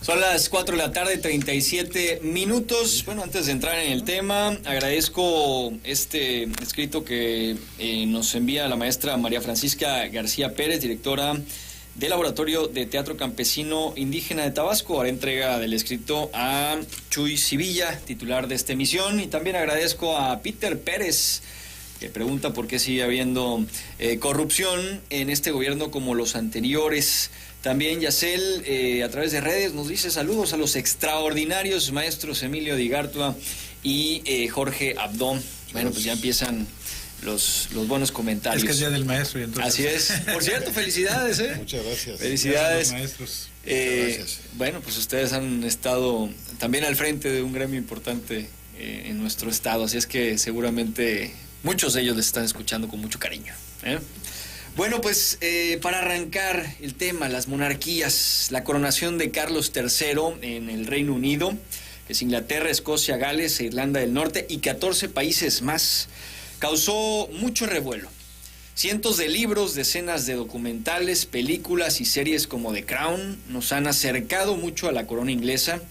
Son las 4 de la tarde, 37 minutos. Bueno, antes de entrar en el tema, agradezco este escrito que nos envía la maestra María Francisca García Pérez, directora del Laboratorio de Teatro Campesino Indígena de Tabasco. Haré entrega del escrito a Chuy Sivilla, titular de esta emisión, y también agradezco a Peter Pérez, que pregunta por qué sigue habiendo corrupción en este gobierno como los anteriores. También Yacel, a través de redes, nos dice saludos a los extraordinarios maestros Emilio Digártua y Jorge Abdón. Bueno, pues ya empiezan los buenos comentarios. Es que es Día del Maestro y entonces... Así es. Por cierto, felicidades, ¿eh? Muchas gracias. Felicidades. Maestros. Gracias. Bueno, pues ustedes han estado también al frente de un gremio importante en nuestro estado, así es que seguramente muchos de ellos les están escuchando con mucho cariño, ¿eh? Bueno, pues para arrancar el tema, las monarquías, la coronación de Carlos III en el Reino Unido, que es Inglaterra, Escocia, Gales, Irlanda del Norte y 14 países más, causó mucho revuelo. Cientos de libros, decenas de documentales, películas y series como The Crown nos han acercado mucho a la corona inglesa,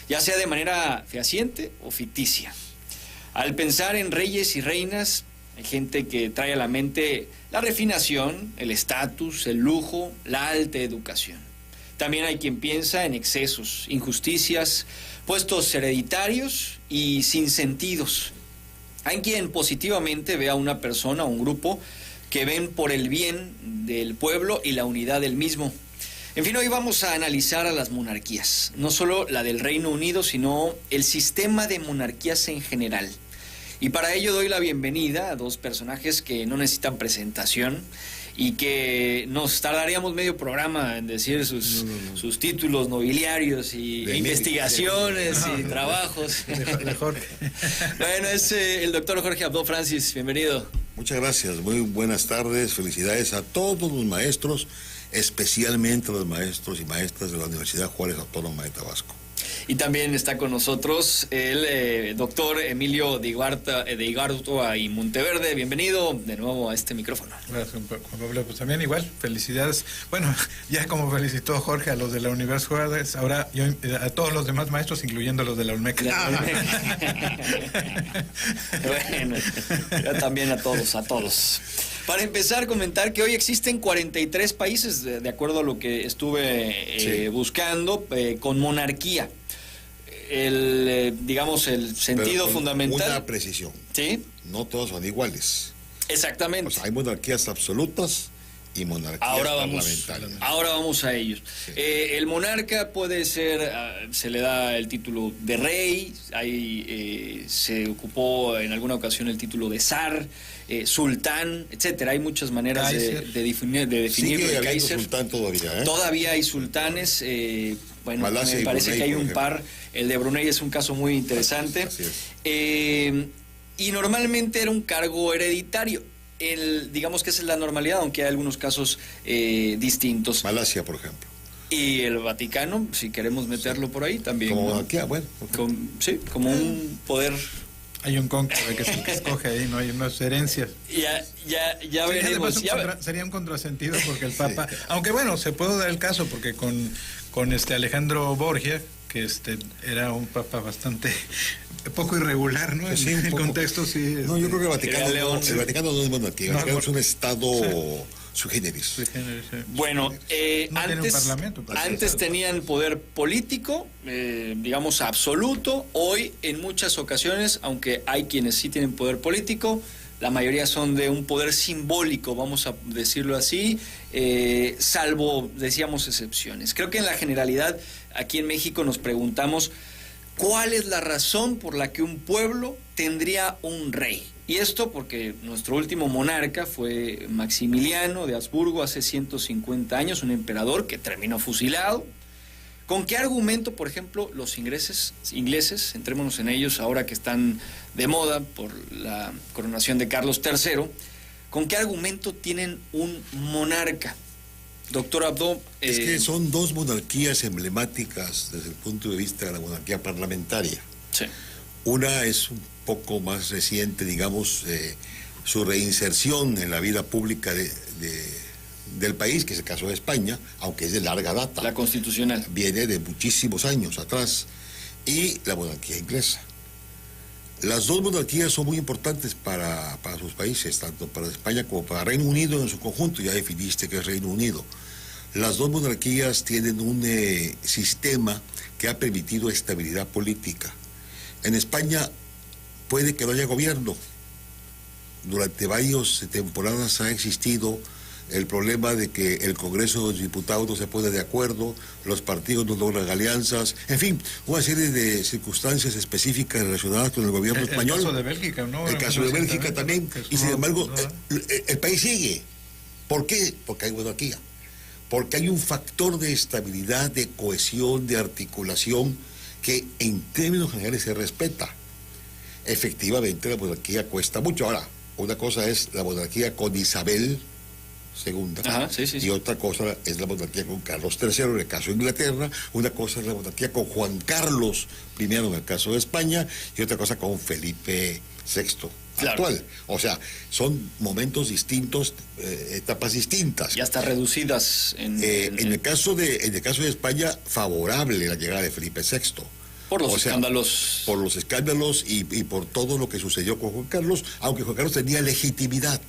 ya sea de manera fehaciente o ficticia. Al pensar en reyes y reinas, hay gente que trae a la mente la refinación, el estatus, el lujo, la alta educación. También hay quien piensa en excesos, injusticias, puestos hereditarios y sinsentidos. Hay quien positivamente ve a una persona o un grupo que ven por el bien del pueblo y la unidad del mismo. En fin, hoy vamos a analizar a las monarquías, no solo la del Reino Unido, sino el sistema de monarquías en general. Y para ello doy la bienvenida a dos personajes que no necesitan presentación y que nos tardaríamos medio programa en decir sus títulos nobiliarios y investigaciones y trabajos. Mejor. Bueno, es el doctor Jorge Abdó Francis, bienvenido. Muchas gracias, muy buenas tardes, felicidades a todos los maestros, especialmente a los maestros y maestras de la Universidad Juárez Autónoma de Tabasco. Y también está con nosotros el doctor Emilio Digártua y Monteverde. Bienvenido de nuevo a este micrófono. Gracias, Juan Pablo. Pues también igual, felicidades. Bueno, ya como felicitó Jorge a los de la Universidad Juárez, ahora yo a todos los demás maestros, incluyendo los de la Olmeca. Bueno, yo también a todos. Para empezar, comentar que hoy existen 43 países, de acuerdo a lo que estuve buscando, con monarquía. Digamos, el sentido fundamental. Una precisión. Sí. No todos son iguales. Exactamente. O sea, hay monarquías absolutas y monarquías parlamentarias. Ahora vamos a ellos. Sí. El monarca puede ser, se le da el título de rey, se ocupó en alguna ocasión el título de zar, sultán, etcétera. Hay muchas maneras de definirlo. Sigue habiendo sultán todavía, ¿eh? Todavía hay sultanes. Bueno, Malasia me parece Brunei, que hay un par. El de Brunei es un caso muy interesante. Así es. Y normalmente era un cargo hereditario. Digamos que esa es la normalidad, aunque hay algunos casos distintos. Malasia, por ejemplo. Y el Vaticano, si queremos meterlo por ahí, también. Como monarquía, bueno. Sí, como un poder. Hay un cónclave que es el que escoge ahí, no hay unas herencias. Ya veremos. Sería un contrasentido porque el Papa, aunque bueno, se puede dar el caso porque con Alejandro Borgia, que era un Papa bastante poco irregular, ¿no? Sí, en el contexto, sí. No, yo creo que el Vaticano no es monarquía, el Vaticano es un estado sui generis. Sí. Bueno, no antes tenían poder político, digamos absoluto. Hoy, en muchas ocasiones, aunque hay quienes sí tienen poder político, la mayoría son de un poder simbólico, vamos a decirlo así, salvo, decíamos, excepciones. Creo que en la generalidad, aquí en México nos preguntamos ¿cuál es la razón por la que un pueblo tendría un rey? Y esto porque nuestro último monarca fue Maximiliano de Habsburgo hace 150 años, un emperador que terminó fusilado. ¿Con qué argumento, por ejemplo, los ingleses, entrémonos en ellos ahora que están de moda por la coronación de Carlos III, con qué argumento tienen un monarca? Doctor Abdó. Es que son dos monarquías emblemáticas desde el punto de vista de la monarquía parlamentaria. Sí. Una es un poco más reciente, digamos, su reinserción en la vida pública del país, que es el caso de España, aunque es de larga data. La constitucional. Viene de muchísimos años atrás. Y la monarquía inglesa. Las dos monarquías son muy importantes para sus países, tanto para España como para Reino Unido en su conjunto. Ya definiste que es Reino Unido. Las dos monarquías tienen un sistema que ha permitido estabilidad política. En España puede que no haya gobierno. Durante varias temporadas ha existido el problema de que el Congreso de los Diputados no se pone de acuerdo, los partidos no logran alianzas, en fin, una serie de circunstancias específicas relacionadas con el gobierno español. El caso de Bélgica, ¿no? El caso de Bélgica también, y sin embargo, el país sigue. ¿Por qué? Porque hay monarquía. Porque hay un factor de estabilidad, de cohesión, de articulación, que en términos generales se respeta. Efectivamente, la monarquía cuesta mucho. Ahora, una cosa es la monarquía con Isabel segunda. Ajá, sí. Y otra cosa es la monarquía con Carlos III en el caso de Inglaterra, una cosa es la monarquía con Juan Carlos I en el caso de España y otra cosa con Felipe VI actual. O sea, son momentos distintos, etapas distintas. Y hasta reducidas en el caso de España, favorable la llegada de Felipe VI. Por los escándalos. Por los escándalos y por todo lo que sucedió con Juan Carlos, aunque Juan Carlos tenía legitimidad.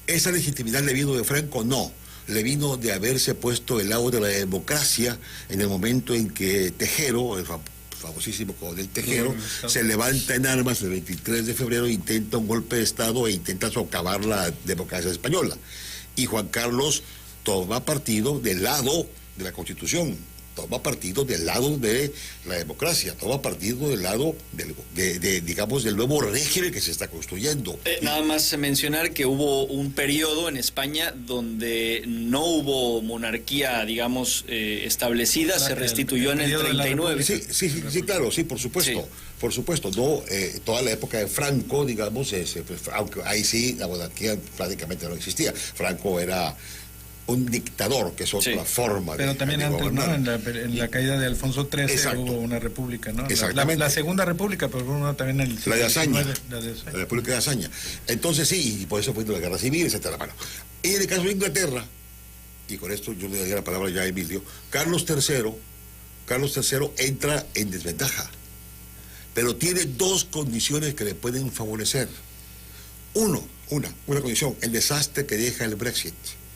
¿Esa legitimidad le vino de Franco? No. Le vino de haberse puesto del lado de la democracia en el momento en que Tejero, el famosísimo coronel Tejero, se levanta en armas el 23 de febrero, intenta un golpe de Estado e intenta socavar la democracia española. Y Juan Carlos toma partido del lado de la Constitución, toma partido del lado de la democracia, toma partido del lado digamos, del nuevo régimen que se está construyendo. Nada más mencionar que hubo un periodo en España donde no hubo monarquía, digamos, establecida, se restituyó en el 39. Sí, claro, sí, por supuesto. Sí. Por supuesto, no, toda la época de Franco, digamos, aunque ahí sí la monarquía prácticamente no existía. Franco era un dictador, que es otra forma pero también antes, gobernar, ¿no? En la caída de Alfonso XIII hubo una república, ¿no? Exactamente. La segunda república, pero hubo también el la de Azaña, la República de Azaña. Entonces sí, y por eso fue de la Guerra Civil, etcétera. Bueno, y en el caso de Inglaterra, y con esto yo le daría la palabra ya a Emilio, Carlos III entra en desventaja, pero tiene dos condiciones que le pueden favorecer. Una condición, el desastre que deja el Brexit.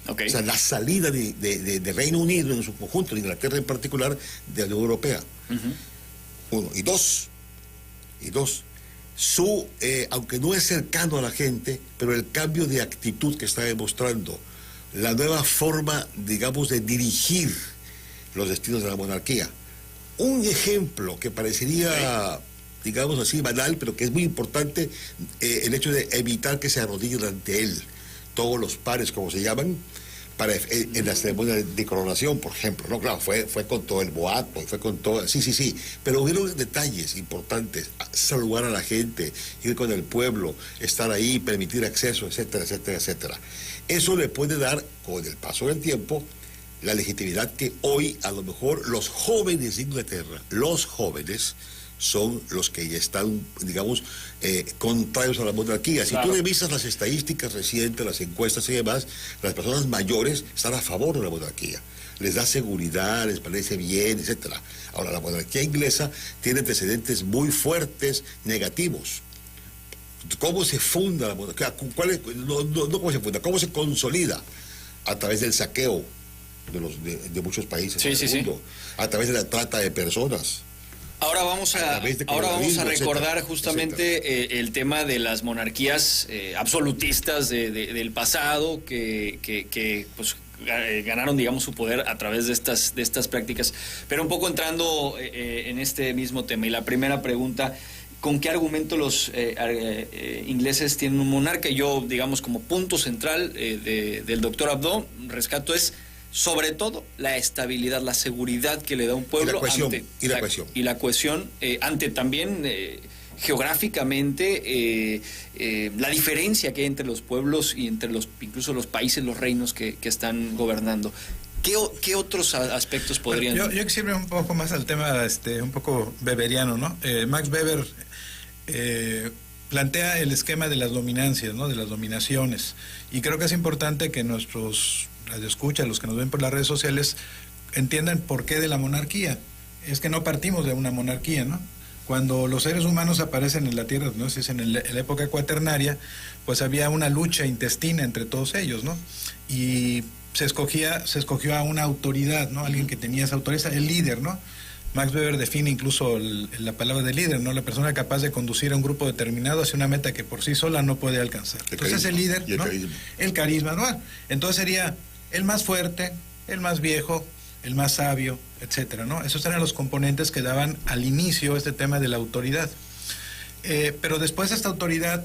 Okay. O sea, la salida de Reino Unido en su conjunto, de Inglaterra en particular, de la Unión Europea. Uno. Y dos, aunque no es cercano a la gente, pero el cambio de actitud que está demostrando, la nueva forma, digamos, de dirigir los destinos de la monarquía. Un ejemplo que parecería, digamos así, banal, pero que es muy importante, el hecho de evitar que se arrodillen ante él todos los pares, como se llaman, en las ceremonias de coronación, por ejemplo. No, claro, fue con todo el boato, fue con todo, sí, pero hubieron detalles importantes, saludar a la gente, ir con el pueblo, estar ahí, permitir acceso, etcétera. Eso le puede dar, con el paso del tiempo, la legitimidad que hoy, a lo mejor, los jóvenes de Inglaterra, son los que ya están, digamos, contrarios a la monarquía. Si tú revisas las estadísticas recientes, las encuestas y demás, las personas mayores están a favor de la monarquía. Les da seguridad, les parece bien, etcétera. Ahora, la monarquía inglesa tiene antecedentes muy fuertes, negativos. ¿Cómo se funda la monarquía? No cómo se funda, ¿cómo se consolida? A través del saqueo de muchos países del mundo, a través de la trata de personas. Ahora vamos a recordar justamente el tema de las monarquías absolutistas del pasado que pues ganaron, digamos, su poder a través de estas prácticas. Pero un poco entrando en este mismo tema, y la primera pregunta: ¿con qué argumento los ingleses tienen un monarca? Yo, digamos, como punto central del doctor Abdo, rescato es sobre todo la estabilidad, la seguridad que le da un pueblo. Y la cohesión ante también geográficamente la diferencia que hay entre los pueblos y entre incluso los países, los reinos que están gobernando. ¿Qué otros aspectos podrían...? Yo quisiera un poco más al tema un poco weberiano, ¿no? Max Weber plantea el esquema de las dominancias, ¿no? De las dominaciones. Y creo que es importante que nuestros radioescuchas, los que nos ven por las redes sociales, entiendan por qué de la monarquía. Es que no partimos de una monarquía, ¿no? Cuando los seres humanos aparecen en la Tierra, no sé si es en la época cuaternaria, pues había una lucha intestina entre todos ellos, ¿no? Y se escogió a una autoridad, ¿no? Alguien que tenía esa autoridad, el líder, ¿no? Max Weber define incluso la palabra de líder, ¿no? La persona capaz de conducir a un grupo determinado hacia una meta que por sí sola no puede alcanzar. Entonces el líder, ¿no? El carisma, ¿no? Entonces sería el más fuerte, el más viejo, el más sabio, etcétera, ¿no? Esos eran los componentes que daban al inicio este tema de la autoridad. Pero después esta autoridad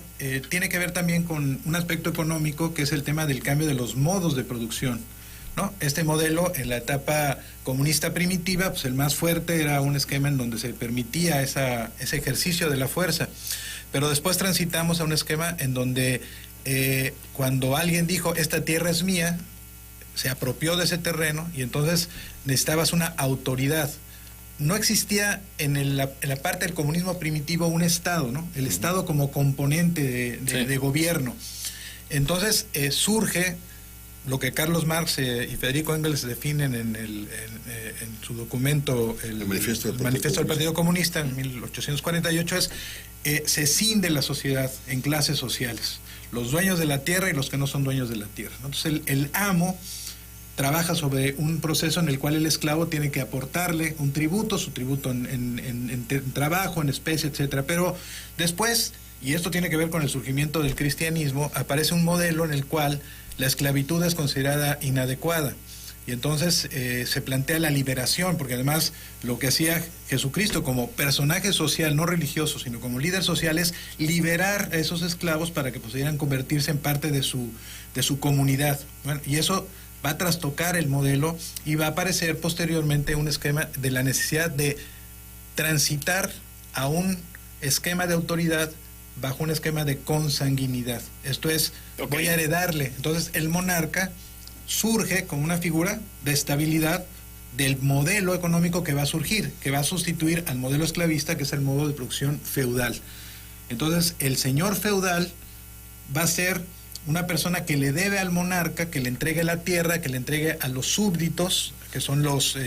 tiene que ver también con un aspecto económico, que es el tema del cambio de los modos de producción, ¿no? Este modelo, en la etapa comunista primitiva, pues el más fuerte era un esquema en donde se permitía ese ejercicio de la fuerza. Pero después transitamos a un esquema en donde cuando alguien dijo, esta tierra es mía, se apropió de ese terreno y entonces necesitabas una autoridad. No existía en la parte del comunismo primitivo un Estado, ¿no? El Estado como componente de gobierno. Entonces surge lo que Carlos Marx y Federico Engels definen en su documento, el Manifiesto del Partido Comunista, en 1848, se cinde la sociedad en clases sociales, los dueños de la tierra y los que no son dueños de la tierra, ¿no? Entonces el amo trabaja sobre un proceso en el cual el esclavo tiene que aportarle un tributo, su tributo en trabajo, en especie, etcétera. Pero después, y esto tiene que ver con el surgimiento del cristianismo, aparece un modelo en el cual la esclavitud es considerada inadecuada. Y entonces se plantea la liberación, porque además lo que hacía Jesucristo como personaje social, no religioso, sino como líder social, es liberar a esos esclavos para que pudieran convertirse en parte de su comunidad. Bueno, y eso va a trastocar el modelo y va a aparecer posteriormente un esquema de la necesidad de transitar a un esquema de autoridad bajo un esquema de consanguinidad. Esto es, voy a heredarle. Entonces el monarca surge como una figura de estabilidad del modelo económico que va a surgir, que va a sustituir al modelo esclavista, que es el modo de producción feudal. Entonces el señor feudal va a ser una persona que le debe al monarca, que le entregue la tierra, que le entregue a los súbditos, que son los,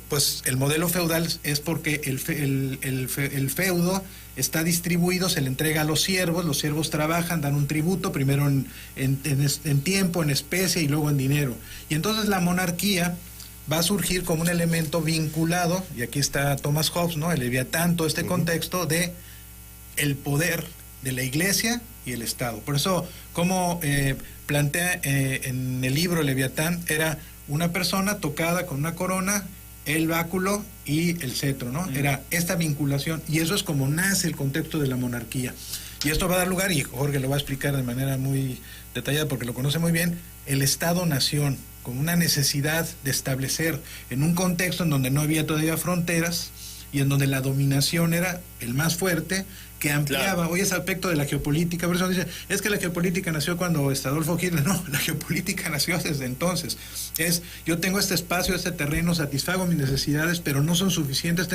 pues el modelo feudal es porque el feudo está distribuido, se le entrega a los siervos trabajan, dan un tributo, primero en tiempo, en especie y luego en dinero. Y entonces la monarquía va a surgir como un elemento vinculado, y aquí está Thomas Hobbes, ¿no? El Leviatán, todo este contexto de el poder de la Iglesia y el Estado. Por eso, como plantea en el libro Leviatán, era una persona tocada con una corona, el báculo y el cetro, ¿no? Era esta vinculación, y eso es como nace el contexto de la monarquía. Y esto va a dar lugar, y Jorge lo va a explicar de manera muy detallada porque lo conoce muy bien, el Estado-nación, como una necesidad de establecer en un contexto en donde no había todavía fronteras y en donde la dominación era el más fuerte, que ampliaba. Claro. Hoy ese aspecto de la geopolítica, por eso dice, es que la geopolítica nació cuando Adolfo Hitler. No, la geopolítica nació desde entonces. Yo tengo este espacio, este terreno, satisfago mis necesidades, pero no son suficientes,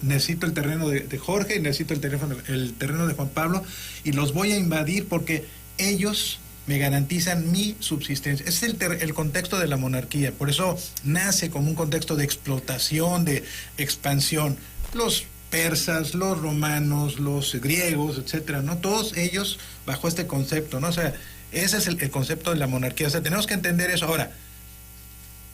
necesito el terreno de Jorge, necesito el terreno de Juan Pablo, y los voy a invadir porque ellos me garantizan mi subsistencia. Ese es el contexto de la monarquía. Por eso nace como un contexto de explotación, de expansión. Los persas, los romanos, los griegos, etcétera, ¿no? Todos ellos bajo este concepto, ¿no? O sea, ese es el concepto de la monarquía. O sea, tenemos que entender eso. Ahora,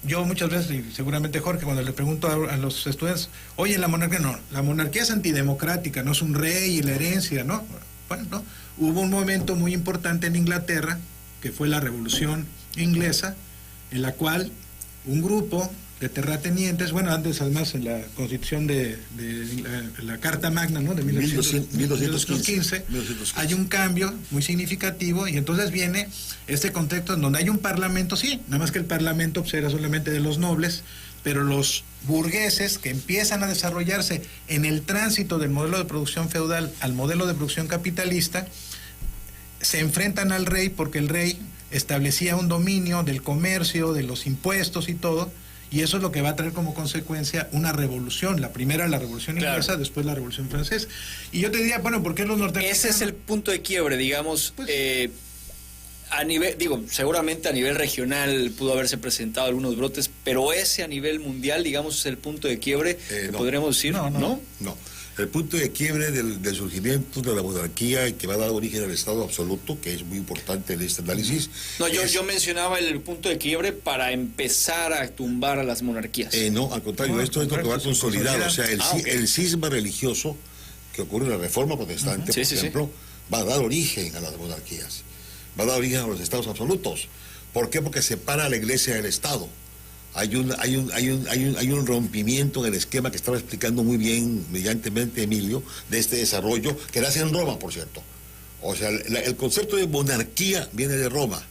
yo muchas veces, y seguramente Jorge, cuando le pregunto a los estudiantes, oye, la monarquía, no, la monarquía es antidemocrática, no es un rey y la herencia, ¿no? Bueno, no. Hubo un momento muy importante en Inglaterra, que fue la Revolución Inglesa, en la cual un grupo de terratenientes, bueno, antes además en la Constitución de la Carta Magna, ¿no? De 1215, hay un cambio muy significativo, y entonces viene este contexto en donde hay un parlamento, sí, nada más que el parlamento pues, era solamente de los nobles, pero los burgueses que empiezan a desarrollarse en el tránsito del modelo de producción feudal al modelo de producción capitalista, se enfrentan al rey porque el rey establecía un dominio del comercio, de los impuestos y todo, Y eso es lo que va a traer como consecuencia una revolución. La primera, la revolución inglesa, después la revolución francesa. Y yo te diría, bueno, ¿por qué los norteamericanos? Ese es el punto de quiebre, digamos. A nivel, seguramente a nivel regional pudo haberse presentado algunos brotes, pero ese a nivel mundial, digamos, es el punto de quiebre, no. podríamos decir, ¿no? El punto de quiebre del surgimiento de la monarquía y que va a dar origen al Estado absoluto, que es muy importante en este análisis. No, yo mencionaba el punto de quiebre para empezar a tumbar a las monarquías. No, al contrario, esto es lo que va a consolidar. O sea, el cisma religioso que ocurre en la Reforma Protestante, por ejemplo, va a dar origen a las monarquías, va a dar origen a los estados absolutos. ¿Por qué? Porque separa a la Iglesia del Estado. Hay un rompimiento en el esquema que estaba explicando muy bien, brillantemente, Emilio, de este desarrollo, que nace en Roma, por cierto. O sea, el concepto de monarquía viene de Roma.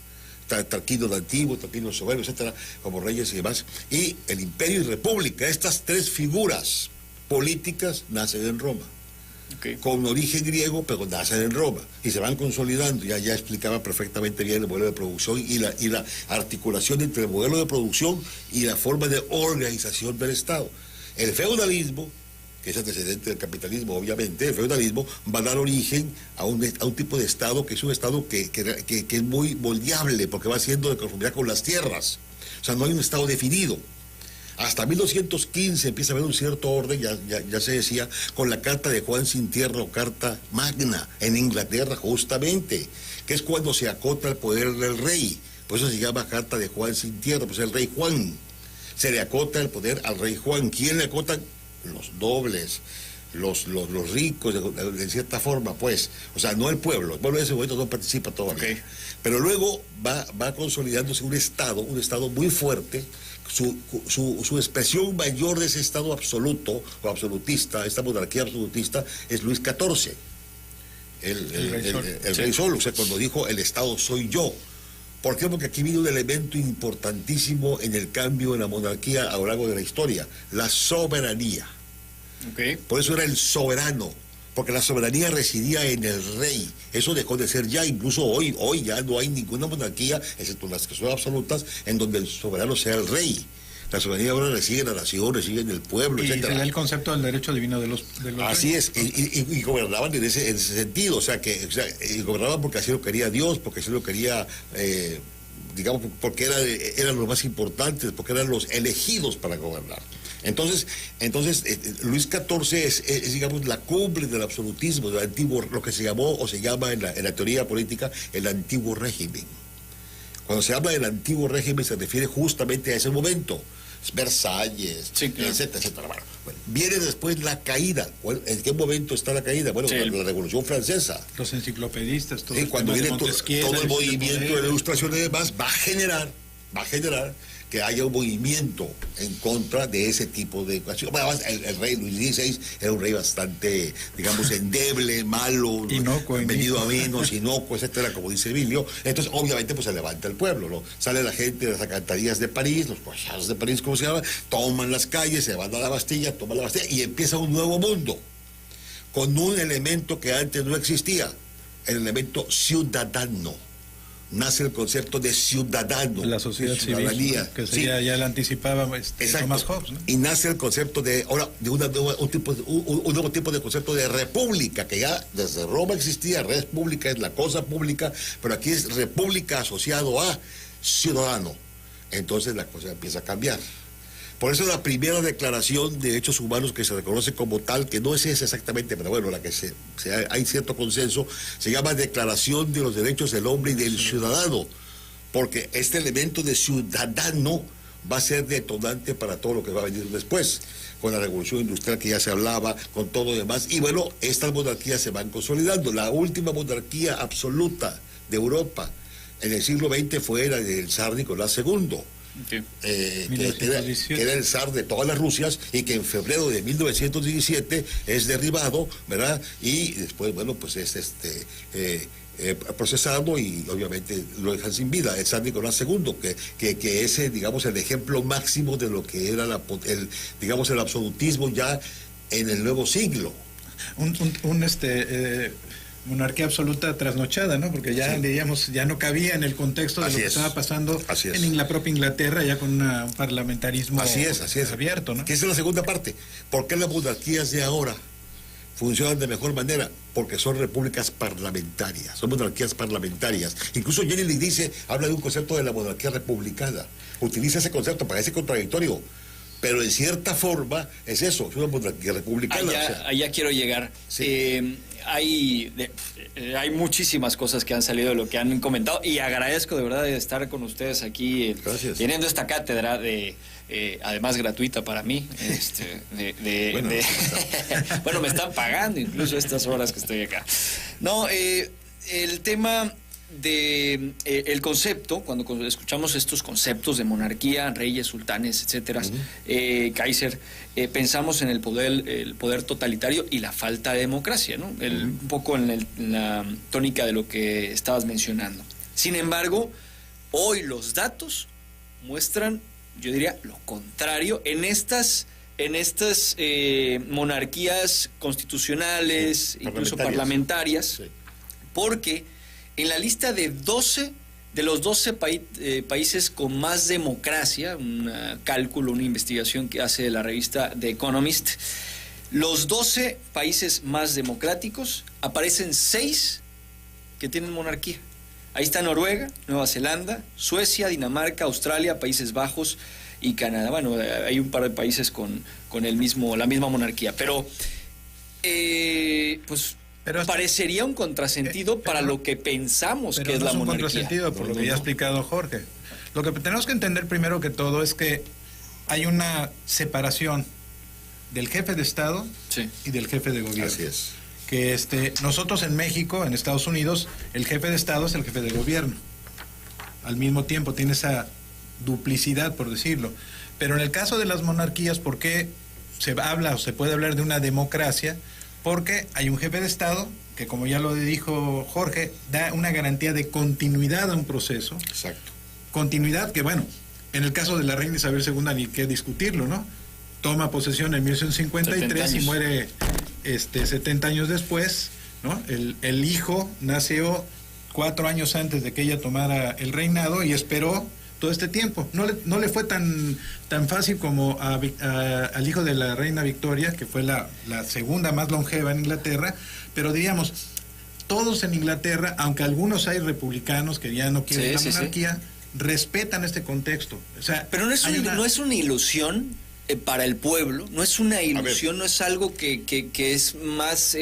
Tarquino el Antiguo, Tarquino el Soberbio, etcétera, como reyes y demás. Y el imperio y república, estas tres figuras políticas nacen en Roma. Con origen griego, pero nacen en Roma y se van consolidando. Ya explicaba perfectamente bien el modelo de producción y la articulación entre el modelo de producción y la forma de organización del Estado. El feudalismo, que es antecedente del capitalismo, obviamente, el feudalismo va a dar origen a un tipo de Estado que es un Estado que es muy moldeable, porque va siendo de conformidad con las tierras. O sea, no hay un Estado definido. Hasta 1215 empieza a haber un cierto orden, ya se decía, con la Carta de Juan sin Tierra o Carta Magna en Inglaterra, justamente, que es cuando se acota el poder del rey. Por eso se llama Carta de Juan sin Tierra, pues el rey Juan. Se le acota el poder al rey Juan. ¿Quién le acotan? Los nobles, los ricos, de cierta forma, pues. O sea, no el pueblo en ese momento no participa todavía. Pero luego va consolidándose un Estado muy fuerte. Su expresión mayor de ese Estado absoluto o absolutista, esta monarquía absolutista, es Luis XIV, el rey Sol. O sea, cuando dijo el Estado soy yo. ¿Por qué? Porque aquí viene un elemento importantísimo en el cambio en la monarquía a lo largo de la historia, la soberanía. Por eso era el soberano, porque la soberanía residía en el rey. Eso dejó de ser ya, incluso hoy ya no hay ninguna monarquía, excepto las que son absolutas, en donde el soberano sea el rey. La soberanía ahora reside en la nación, reside en el pueblo, y etcétera. se da el concepto del derecho divino de los Así reyes. es, y gobernaban en ese sentido, o sea, gobernaban porque así lo quería Dios, porque así lo quería, digamos, porque eran los más importantes, porque eran los elegidos para gobernar. Entonces Luis XIV es, digamos, la cumbre del absolutismo, del antiguo, lo que se llamó o se llama en la teoría política el antiguo régimen. Cuando se habla del antiguo régimen se refiere justamente a ese momento. Versalles, etcétera. Bueno, viene después la caída. ¿En qué momento está la caída? Bueno, la Revolución Francesa. Los enciclopedistas, todo cuando viene todo el movimiento de la Ilustración y demás, va a generar que haya un movimiento en contra de ese tipo de ecuación. Bueno, el rey Luis XVI era un rey bastante, digamos, endeble, malo, vendido a menos, inocuo, etcétera, como dice Emilio. Entonces, obviamente, pues se levanta el pueblo, ¿no? Sale la gente de las alcantarillas de París, los cochados de París, como se llama, toman las calles, se van a la Bastilla, toman la Bastilla y empieza un nuevo mundo, con un elemento que antes no existía, el elemento ciudadano. Nace el concepto de ciudadano, la sociedad de ciudadanía, civil, que sería, ya la anticipaba Thomas Hobbes, ¿no? Y nace el concepto de un nuevo tipo de concepto de república, que ya desde Roma existía. República es la cosa pública, pero aquí es república asociado a ciudadano. Entonces la cosa empieza a cambiar. Por eso la primera declaración de derechos humanos que se reconoce como tal, que no es esa exactamente, pero bueno, la que hay cierto consenso, se llama Declaración de los Derechos del Hombre y del Ciudadano, porque este elemento de ciudadano va a ser detonante para todo lo que va a venir después, con la revolución industrial que ya se hablaba, con todo lo demás, y bueno, estas monarquías se van consolidando. La última monarquía absoluta de Europa en el siglo XX fue la del zar Nicolás II. Que era el zar de todas las Rusias y que en febrero de 1917 es derribado, ¿verdad? Y después, bueno, pues es procesado y obviamente lo dejan sin vida, el zar Nicolás II, que es, digamos, el ejemplo máximo de lo que era digamos, el absolutismo ya en el nuevo siglo. monarquía absoluta trasnochada, ¿no? Porque ya, diríamos, ya no cabía en el contexto de lo que estaba pasando en la propia Inglaterra, ya con un parlamentarismo abierto, ¿no? Que esa es la segunda parte. ¿Por qué las monarquías de ahora funcionan de mejor manera? Porque son repúblicas parlamentarias, son monarquías parlamentarias. Incluso Jenny dice, habla de un concepto de la monarquía republicana. Utiliza ese concepto, parece contradictorio, pero en cierta forma es eso, es una monarquía republicana. Allá quiero llegar. Sí. Hay muchísimas cosas que han salido de lo que han comentado y agradezco de verdad de estar con ustedes aquí teniendo esta cátedra además gratuita para mí. Bueno, me están pagando incluso estas horas que estoy acá. No, el tema de el concepto, cuando escuchamos estos conceptos de monarquía, reyes, sultanes, etcétera, Kaiser, pensamos en el poder totalitario y la falta de democracia, ¿no? Un poco en la tónica de lo que estabas mencionando. Sin embargo, hoy los datos muestran, yo diría, lo contrario en estas monarquías constitucionales, incluso parlamentarias, porque en la lista de los 12 países con más democracia, un cálculo, una investigación que hace la revista The Economist, los 12 países más democráticos, aparecen 6 que tienen monarquía. Ahí está Noruega, Nueva Zelanda, Suecia, Dinamarca, Australia, Países Bajos y Canadá. Bueno, hay un par de países con la misma monarquía, pero parecería un contrasentido para lo que pensamos que es la monarquía. Un contrasentido, por lo que ya ha explicado Jorge. Lo que tenemos que entender primero que todo es que hay una separación del jefe de Estado y del jefe de gobierno. Así es. Que nosotros en México, en Estados Unidos, el jefe de Estado es el jefe de gobierno. Al mismo tiempo tiene esa duplicidad, por decirlo. Pero en el caso de las monarquías, ¿por qué se habla o se puede hablar de una democracia? Porque hay un jefe de Estado que, como ya lo dijo Jorge, da una garantía de continuidad a un proceso. Exacto. Continuidad que, bueno, en el caso de la reina Isabel II ni qué discutirlo, ¿no? Toma posesión en 1153 y muere 70 años después, ¿no? El hijo nació 4 años antes de que ella tomara el reinado y esperó todo este tiempo. No le fue tan fácil como al hijo de la reina Victoria, que fue la segunda más longeva en Inglaterra, pero diríamos, todos en Inglaterra, aunque algunos hay republicanos que ya no quieren la monarquía, respetan este contexto. O sea, pero no es una ilusión para el pueblo, no es una ilusión, no es algo que es más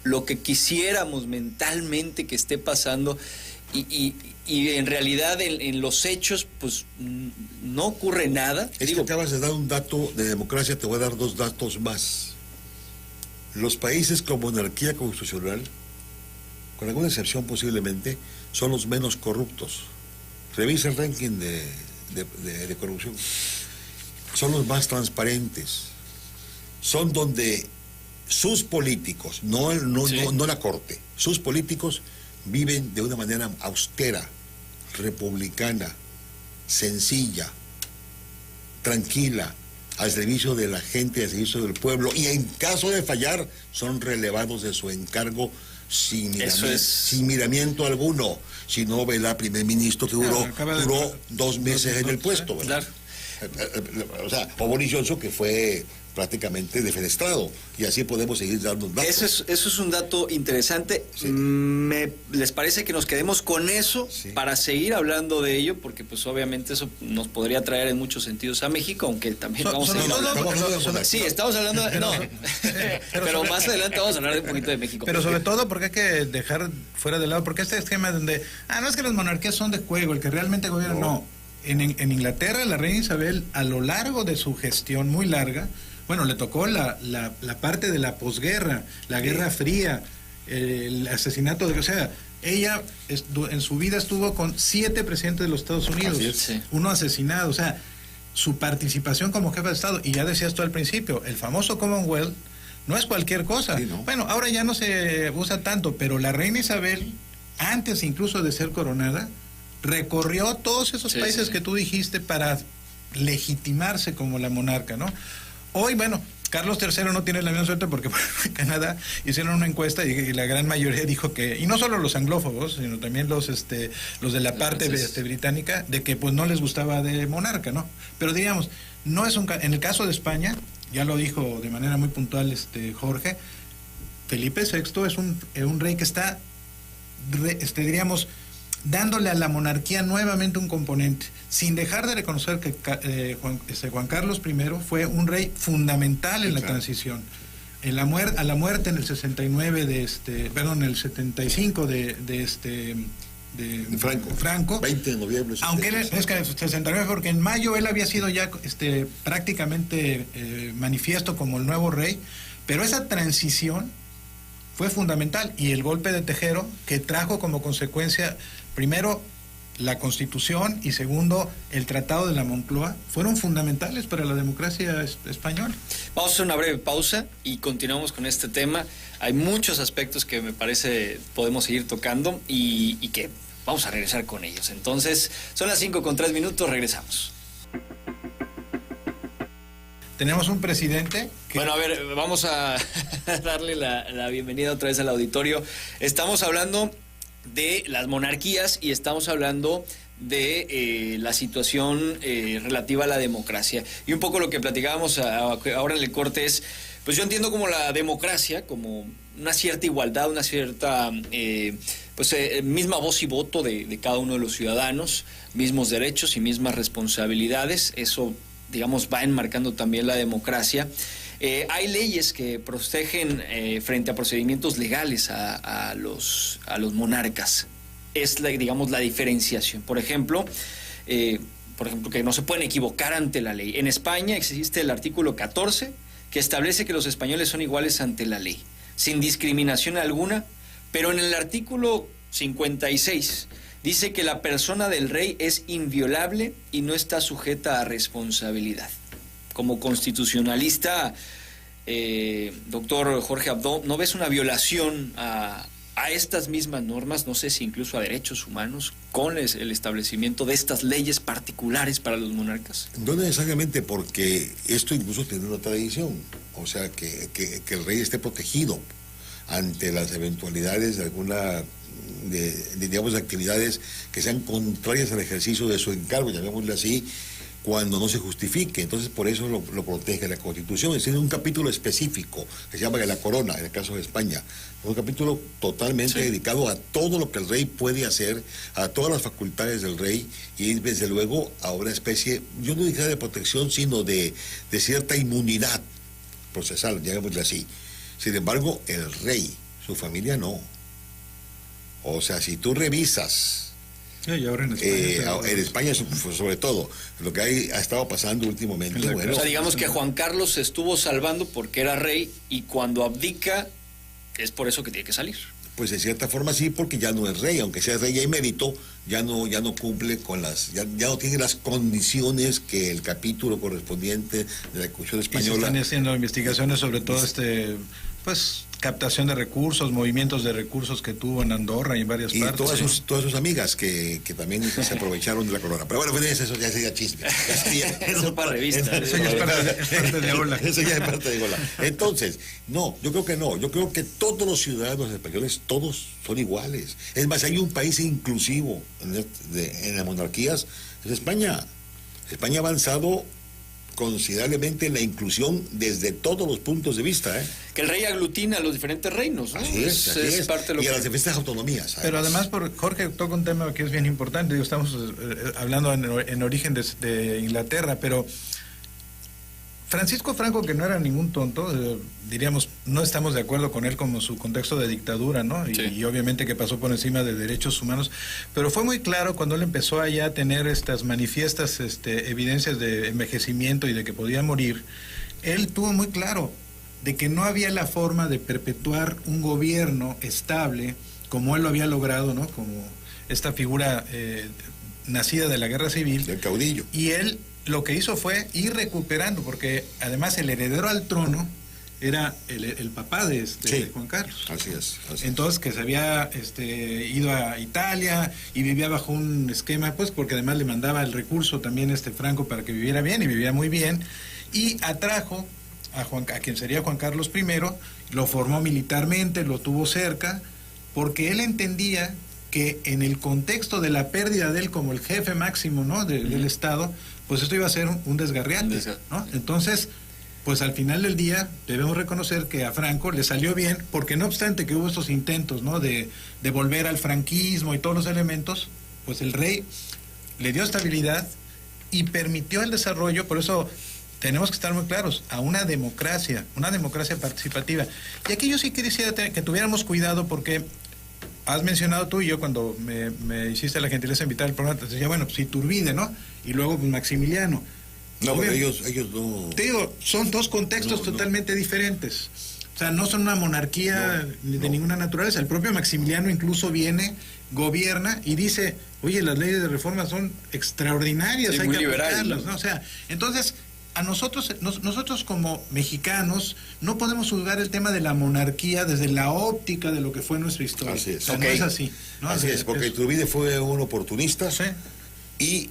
lo que quisiéramos mentalmente que esté pasando y en realidad en los hechos pues no ocurre nada. Que acabas de dar un dato de democracia, te voy a dar 2 datos más. Los países con monarquía constitucional, con alguna excepción posiblemente, son los menos corruptos. Revisa el ranking de corrupción. Son los más transparentes. Son donde sus políticos, no la corte, sus políticos viven de una manera austera, republicana, sencilla, tranquila, al servicio de la gente, al servicio del pueblo, y en caso de fallar, son relevados de su encargo sin miramiento alguno. Si no, ve la primer ministro que duró 2 meses en el puesto, ¿verdad? O sea, o Boris Johnson, que fue prácticamente defenestrado, y así podemos seguir dando datos. Eso es un dato interesante. ¿Les parece que nos quedemos con eso para seguir hablando de ello? Porque pues obviamente eso nos podría traer en muchos sentidos a México, aunque también vamos a seguir hablando. Sí, estamos hablando pero más adelante vamos a hablar de un poquito de México. Pero sobre todo porque hay que dejar fuera de lado, porque este esquema donde, no es que las monarquías son de juego, el que realmente gobierna, no. En Inglaterra, la reina Isabel, a lo largo de su gestión muy larga, bueno, le tocó la parte de la posguerra, la Guerra Fría, el asesinato o sea, ella en su vida estuvo con 7 presidentes de los Estados Unidos, uno asesinado, o sea, su participación como jefe de Estado, y ya decías tú al principio, el famoso Commonwealth no es cualquier cosa. Sí, ¿no? Bueno, ahora ya no se usa tanto, pero la reina Isabel, antes incluso de ser coronada, recorrió todos esos países que tú dijiste para legitimarse como la monarca, ¿no? Hoy, bueno, Carlos III no tiene la misma suerte porque en Canadá hicieron una encuesta y la gran mayoría dijo que, y no solo los anglófagos, sino también los de la parte británica, de que pues no les gustaba de monarca, ¿no? Pero diríamos, no es en el caso de España, ya lo dijo de manera muy puntual Jorge, Felipe VI es un rey que está, diríamos, dándole a la monarquía nuevamente un componente, sin dejar de reconocer que Juan Carlos I fue un rey fundamental en la transición. A la muerte en el 69 en el 75 de Franco, 20 de noviembre. Aunque es que en el 69, porque en mayo él había sido ya prácticamente manifiesto como el nuevo rey, pero esa transición fue fundamental, y el golpe de Tejero, que trajo como consecuencia, primero, la Constitución, y segundo, el Tratado de la Moncloa, fueron fundamentales para la democracia española. Vamos a hacer una breve pausa y continuamos con este tema. Hay muchos aspectos que me parece podemos seguir tocando y que vamos a regresar con ellos. Entonces, son las 5:03, regresamos. Tenemos un presidente que... Bueno, a ver, vamos a darle la bienvenida otra vez al auditorio. Estamos hablando de las monarquías y estamos hablando de la situación relativa a la democracia. Y un poco lo que platicábamos ahora en el corte es, pues yo entiendo como la democracia, como una cierta igualdad, una cierta misma voz y voto de cada uno de los ciudadanos, mismos derechos y mismas responsabilidades. Eso, digamos, va enmarcando también la democracia. Hay leyes que protegen frente a procedimientos legales a los monarcas. Es, digamos, la diferenciación. Por ejemplo, que no se pueden equivocar ante la ley. En España existe el artículo 14, que establece que los españoles son iguales ante la ley, sin discriminación alguna, pero en el artículo 56... dice que la persona del rey es inviolable y no está sujeta a responsabilidad. Como constitucionalista, doctor Jorge Abdo, ¿no ves una violación a estas mismas normas, no sé si incluso a derechos humanos, con el establecimiento de estas leyes particulares para los monarcas? No necesariamente, porque esto incluso tiene una tradición, o sea, que el rey esté protegido ante las eventualidades de alguna... digamos, actividades que sean contrarias al ejercicio de su encargo, llamémosle así, cuando no se justifique. Entonces, por eso lo protege la Constitución. Es decir, un capítulo específico que se llama la corona, en el caso de España. Un capítulo totalmente dedicado a todo lo que el rey puede hacer, a todas las facultades del rey, y desde luego a una especie, yo no diría de protección, sino de cierta inmunidad procesal, llamémosle así. Sin embargo, el rey, su familia no. O sea, si tú revisas, y ahora en España sobre todo, lo que ha estado pasando últimamente, o sea, digamos que Juan Carlos se estuvo salvando porque era rey, y cuando abdica es por eso que tiene que salir. Pues de cierta forma sí, porque ya no es rey, aunque sea rey emérito, ya no cumple con ya no tiene las condiciones que el capítulo correspondiente de la Constitución española. Y se están haciendo investigaciones sobre todo captación de recursos, movimientos de recursos que tuvo en Andorra y en varias partes. Y todas sus amigas que también se aprovecharon de la corona. Pero bueno, eso ya sería chisme. Eso para revistas. Eso ya es parte de Ola. Eso ya es parte de Ola. Entonces, no, yo creo que no. Yo creo que todos los ciudadanos españoles, todos son iguales. Es más, hay un país inclusivo en las monarquías, es España. España ha avanzado considerablemente en la inclusión desde todos los puntos de vista. Que el rey aglutina a los diferentes reinos, ¿no? Así es. Parte de lo y a las diferentes autonomías. Pero además, Jorge toca un tema que es bien importante. Estamos hablando en origen de Inglaterra, pero Francisco Franco, que no era ningún tonto, diríamos, no estamos de acuerdo con él como su contexto de dictadura, ¿no? Y obviamente que pasó por encima de derechos humanos, pero fue muy claro cuando él empezó allá a tener estas manifiestas evidencias de envejecimiento y de que podía morir. Él tuvo muy claro de que no había la forma de perpetuar un gobierno estable como él lo había logrado, ¿no? Como esta figura nacida de la guerra civil. Del caudillo. Y él lo que hizo fue ir recuperando, porque además el heredero al trono era el papá de Juan Carlos. Así es. Entonces, que se había ido a Italia y vivía bajo un esquema, pues porque además le mandaba el recurso también Franco para que viviera bien, y vivía muy bien, y atrajo a quien sería Juan Carlos I, lo formó militarmente, lo tuvo cerca, porque él entendía que en el contexto de la pérdida de él como el jefe máximo, ¿no?, del Estado, pues esto iba a ser un desgarriate, ¿no? Entonces, pues al final del día debemos reconocer que a Franco le salió bien, porque no obstante que hubo estos intentos, ¿no?, de volver al franquismo y todos los elementos, pues el rey le dio estabilidad y permitió el desarrollo. Por eso tenemos que estar muy claros, a una democracia participativa. Y aquí yo sí quisiera que tuviéramos cuidado, porque has mencionado tú y yo, cuando me hiciste la gentileza de invitar al programa, te decía, bueno, pues Iturbide, ¿no? Y luego pues, Maximiliano. No, pero ellos no... Te digo, son dos contextos totalmente diferentes. O sea, no son una monarquía de ninguna naturaleza. El propio Maximiliano incluso viene, gobierna y dice, oye, las leyes de reforma son extraordinarias, sí, hay que liberales, aplicarlas, ¿no? O sea, entonces, a nosotros como mexicanos no podemos juzgar el tema de la monarquía desde la óptica de lo que fue nuestra historia. Así es. O sea, no es así, ¿no? Así es, porque Iturbide fue un oportunista, sí, y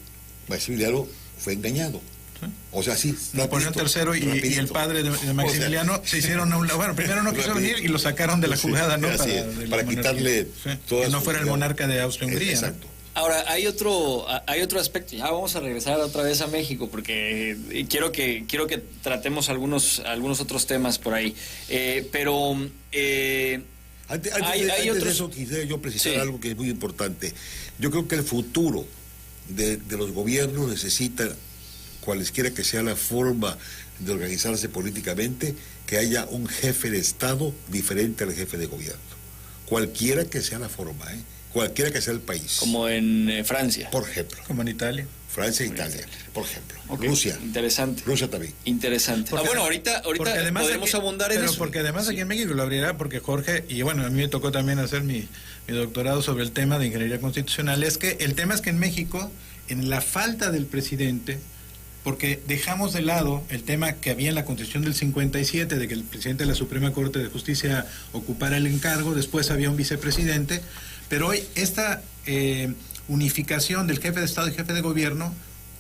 Maximiliano fue engañado. sí. O sea, sí. Napoleón III y el padre de Maximiliano se hicieron a un lado. Bueno, primero no quiso venir y lo sacaron de la jugada, ¿no? Para quitarle todas que no fuera el sus, monarca de Austria-Hungría. Exacto. Ahora, hay otro aspecto. Ya vamos a regresar otra vez a México, porque quiero que tratemos algunos otros temas por ahí. Pero Antes hay otros... de eso quisiera yo precisar algo que es muy importante. Yo creo que el futuro de los gobiernos necesita, cualesquiera que sea la forma de organizarse políticamente, que haya un jefe de Estado diferente al jefe de gobierno. Cualquiera que sea la forma, cualquiera que sea el país. Como en Francia. Por ejemplo. Como en Italia. Francia e Italia, por ejemplo. Okay. Rusia. Interesante. Rusia también. Interesante. Porque, bueno, ahorita podemos abundar en pero eso. Porque además aquí en México lo abrirá, porque Jorge, y bueno, a mí me tocó también hacer mi doctorado sobre el tema de ingeniería constitucional, es que el tema es que en México, en la falta del presidente, porque dejamos de lado el tema que había en la Constitución del 57, de que el presidente de la Suprema Corte de Justicia ocupara el encargo, después había un vicepresidente, pero hoy esta unificación del jefe de Estado y jefe de gobierno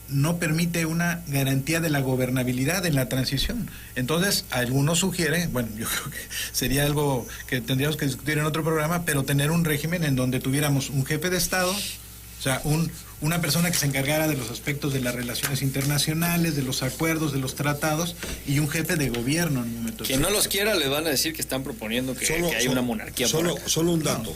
no permite una garantía de la gobernabilidad en la transición. Entonces, algunos sugieren, bueno, yo creo que sería algo que tendríamos que discutir en otro programa, pero tener un régimen en donde tuviéramos un jefe de Estado, o sea, una persona que se encargara de los aspectos de las relaciones internacionales, de los acuerdos, de los tratados, y un jefe de gobierno en un momento. Quien no los quiera le van a decir que están proponiendo que hay una monarquía. Solo un dato.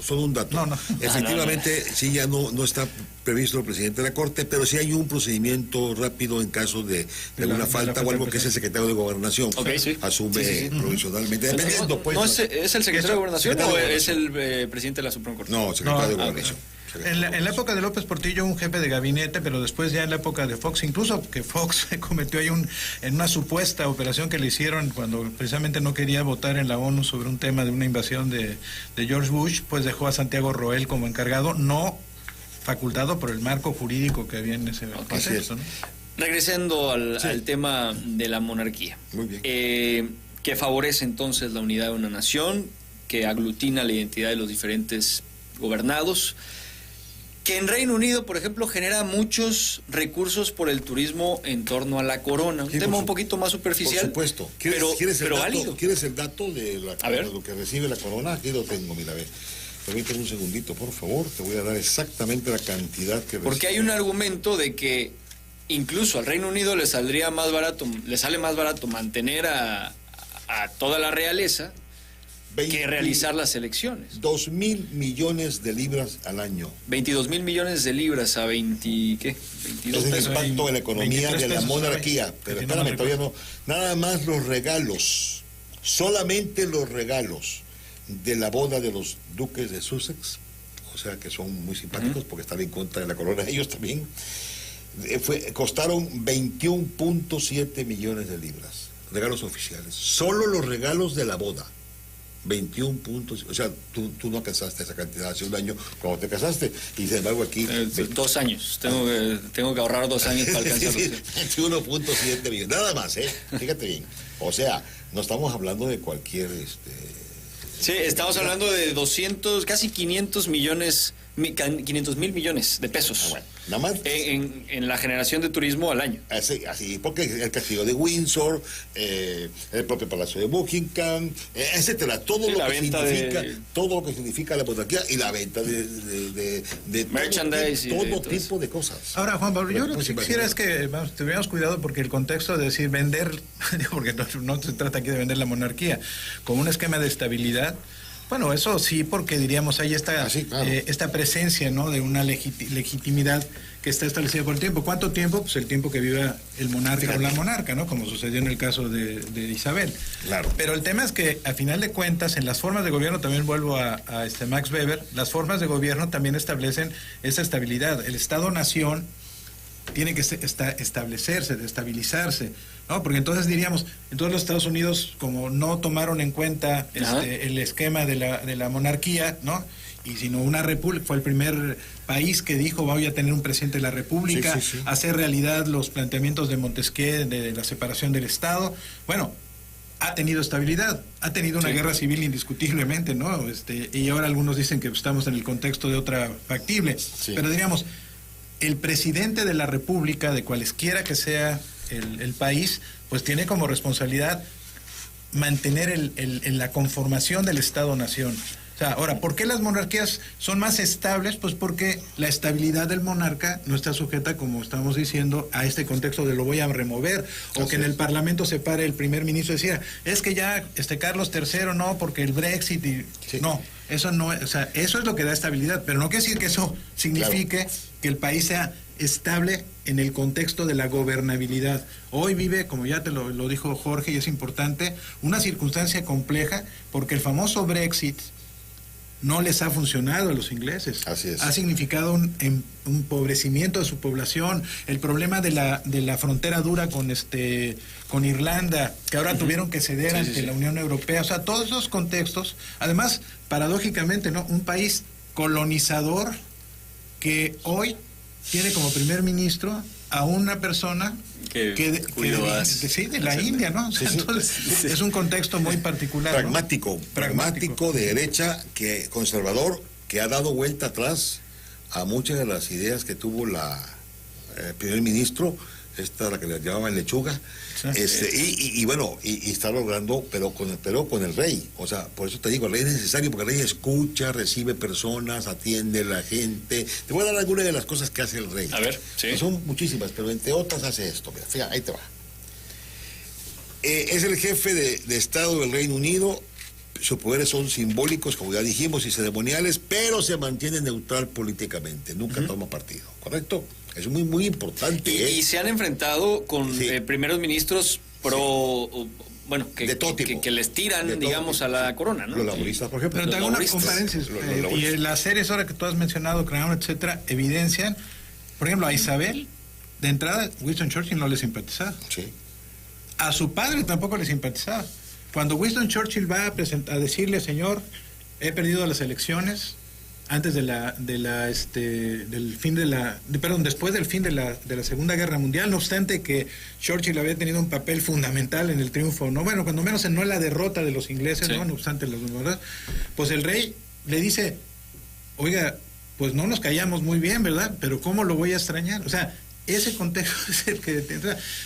No. Efectivamente, sí, ya no está previsto el presidente de la Corte, pero sí hay un procedimiento rápido en caso de alguna falta o algo, que es el secretario de Gobernación. Okay, sí. Asume provisionalmente. Dependiendo, pues. ¿No es el secretario de Gobernación o es el presidente de la Suprema Corte? No, secretario de Gobernación. En la época de López Portillo, un jefe de gabinete, pero después ya en la época de Fox, incluso que Fox cometió ahí en una supuesta operación que le hicieron cuando precisamente no quería votar en la ONU sobre un tema de una invasión de George Bush, pues dejó a Santiago Roel como encargado, no facultado por el marco jurídico que había en ese contexto, ¿no? Regresando al tema de la monarquía. Muy bien. Que favorece entonces la unidad de una nación, que aglutina la identidad de los diferentes gobernados, que en Reino Unido, por ejemplo, genera muchos recursos por el turismo en torno a la corona. Un tema un poquito más superficial. Por supuesto. ¿Quieres el dato de lo que recibe la corona? Aquí lo tengo, mira, a ver. Permíteme un segundito, por favor. Te voy a dar exactamente la cantidad que recibe. Porque hay un argumento de que incluso al Reino Unido le sale más barato mantener a toda la realeza que realizar las elecciones. 2.000 millones de libras al año. 22.000 millones de libras a 20, ¿qué? 22 es el pesos. impacto de la economía de la monarquía. Pero espérame, todavía no. Nada más los regalos, solamente los regalos de la boda de los duques de Sussex, o sea que son muy simpáticos porque están en contra de la corona, ellos también, costaron 21.7 millones de libras, regalos oficiales. Solo los regalos de la boda. 21 puntos, o sea, tú no alcanzaste esa cantidad hace un año cuando te casaste, y sin embargo aquí... 2 años, tengo que ahorrar 2 años para alcanzarlo. 21.7 millones, nada más, fíjate bien. O sea, no estamos hablando de cualquier... Sí, estamos hablando de 200, casi 500 millones 500,000 millones de pesos. Bueno, nada más. En la generación de turismo al año. Así, porque el castillo de Windsor, el propio Palacio de Buckingham, etcétera, todo lo que significa la monarquía y la venta de merchandise, todo tipo de cosas. Ahora, Juan Pablo, yo lo que quisiera es que tuviéramos cuidado, porque el contexto de decir vender, porque no se trata aquí de vender la monarquía, como un esquema de estabilidad. Bueno, eso sí, porque diríamos hay esta, claro, esta presencia, ¿no?, de una legitimidad que está establecida por el tiempo. ¿Cuánto tiempo? Pues el tiempo que viva el monarca o la monarca, ¿no?, como sucedió en el caso de Isabel. Claro. Pero el tema es que, a final de cuentas, en las formas de gobierno, también vuelvo a Max Weber, las formas de gobierno también establecen esa estabilidad. El Estado-Nación tiene que establecerse, estabilizarse, ¿no? Porque entonces diríamos, en todos los Estados Unidos, como no tomaron en cuenta el esquema de la monarquía, ¿no?, y sino una república, fue el primer país que dijo voy a tener un presidente de la república, hacer realidad los planteamientos de Montesquieu de la separación del Estado. Bueno, ha tenido estabilidad, ha tenido una guerra civil indiscutiblemente, ¿no? Y ahora algunos dicen que estamos en el contexto de otra factible, pero diríamos, el presidente de la república, de cualesquiera que sea el país, pues tiene como responsabilidad mantener la conformación del Estado-Nación. O sea, ahora, ¿por qué las monarquías son más estables? Pues porque la estabilidad del monarca no está sujeta, como estamos diciendo, a este contexto de lo voy a remover, o que en el Parlamento se pare el primer ministro y decía, es que ya Carlos III no, porque el Brexit no, eso no, o sea, eso es lo que da estabilidad, pero no quiere decir que eso signifique que el país sea estable en el contexto de la gobernabilidad. Hoy vive, como ya te lo dijo Jorge, y es importante, una circunstancia compleja, porque el famoso Brexit no les ha funcionado a los ingleses. Así es. Ha significado un empobrecimiento de su población, el problema de la frontera dura con Irlanda, que ahora tuvieron que ceder ante la Unión Europea. O sea, todos esos contextos, además, paradójicamente, ¿no?, un país colonizador que hoy tiene como primer ministro a una persona de la India, ¿no? O sea, entonces, es un contexto muy particular, pragmático, de derecha, conservador, que ha dado vuelta atrás a muchas de las ideas que tuvo el primer ministro, la que le llamaban lechuga, y está logrando, pero con el rey. O sea, por eso te digo, el rey es necesario, porque el rey escucha, recibe personas, atiende a la gente. Te voy a dar algunas de las cosas que hace el rey. A ver, no son muchísimas, pero entre otras hace esto. Mira, fíjate, ahí te va. Es el jefe de Estado del Reino Unido. Sus poderes son simbólicos, como ya dijimos, y ceremoniales, pero se mantiene neutral políticamente, nunca toma partido, ¿correcto? Es muy, muy importante. Y se han enfrentado con primeros ministros que les tiran, digamos, a la corona, ¿no? Los laboristas, por ejemplo. Pero te hago una conferencia, y las series ahora que tú has mencionado, Crown, etcétera, evidencian, por ejemplo, a Isabel, de entrada, Winston Churchill no le simpatizaba. Sí. A su padre tampoco le simpatizaba. Cuando Winston Churchill va a decirle, señor, he perdido las elecciones antes después del fin de la Segunda Guerra Mundial, no obstante que Churchill había tenido un papel fundamental en el triunfo, cuando menos no en la derrota de los ingleses, no obstante pues el rey le dice, oiga, pues no nos callamos muy bien, ¿verdad? Pero ¿cómo lo voy a extrañar? O sea, ese contexto es el que...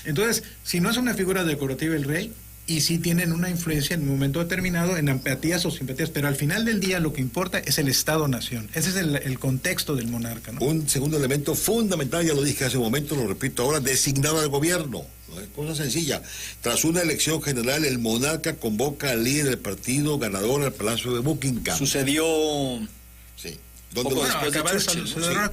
Entonces, si no es una figura decorativa el rey, y sí tienen una influencia en un momento determinado en empatías o simpatías, pero al final del día lo que importa es el Estado-Nación. Ese es el contexto del monarca, ¿no? Un segundo elemento fundamental, ya lo dije hace un momento, lo repito ahora, designado al gobierno. ¿No? Es cosa sencilla. Tras una elección general, el monarca convoca al líder del partido ganador al Palacio de Buckingham. Sucedió... Sí. Con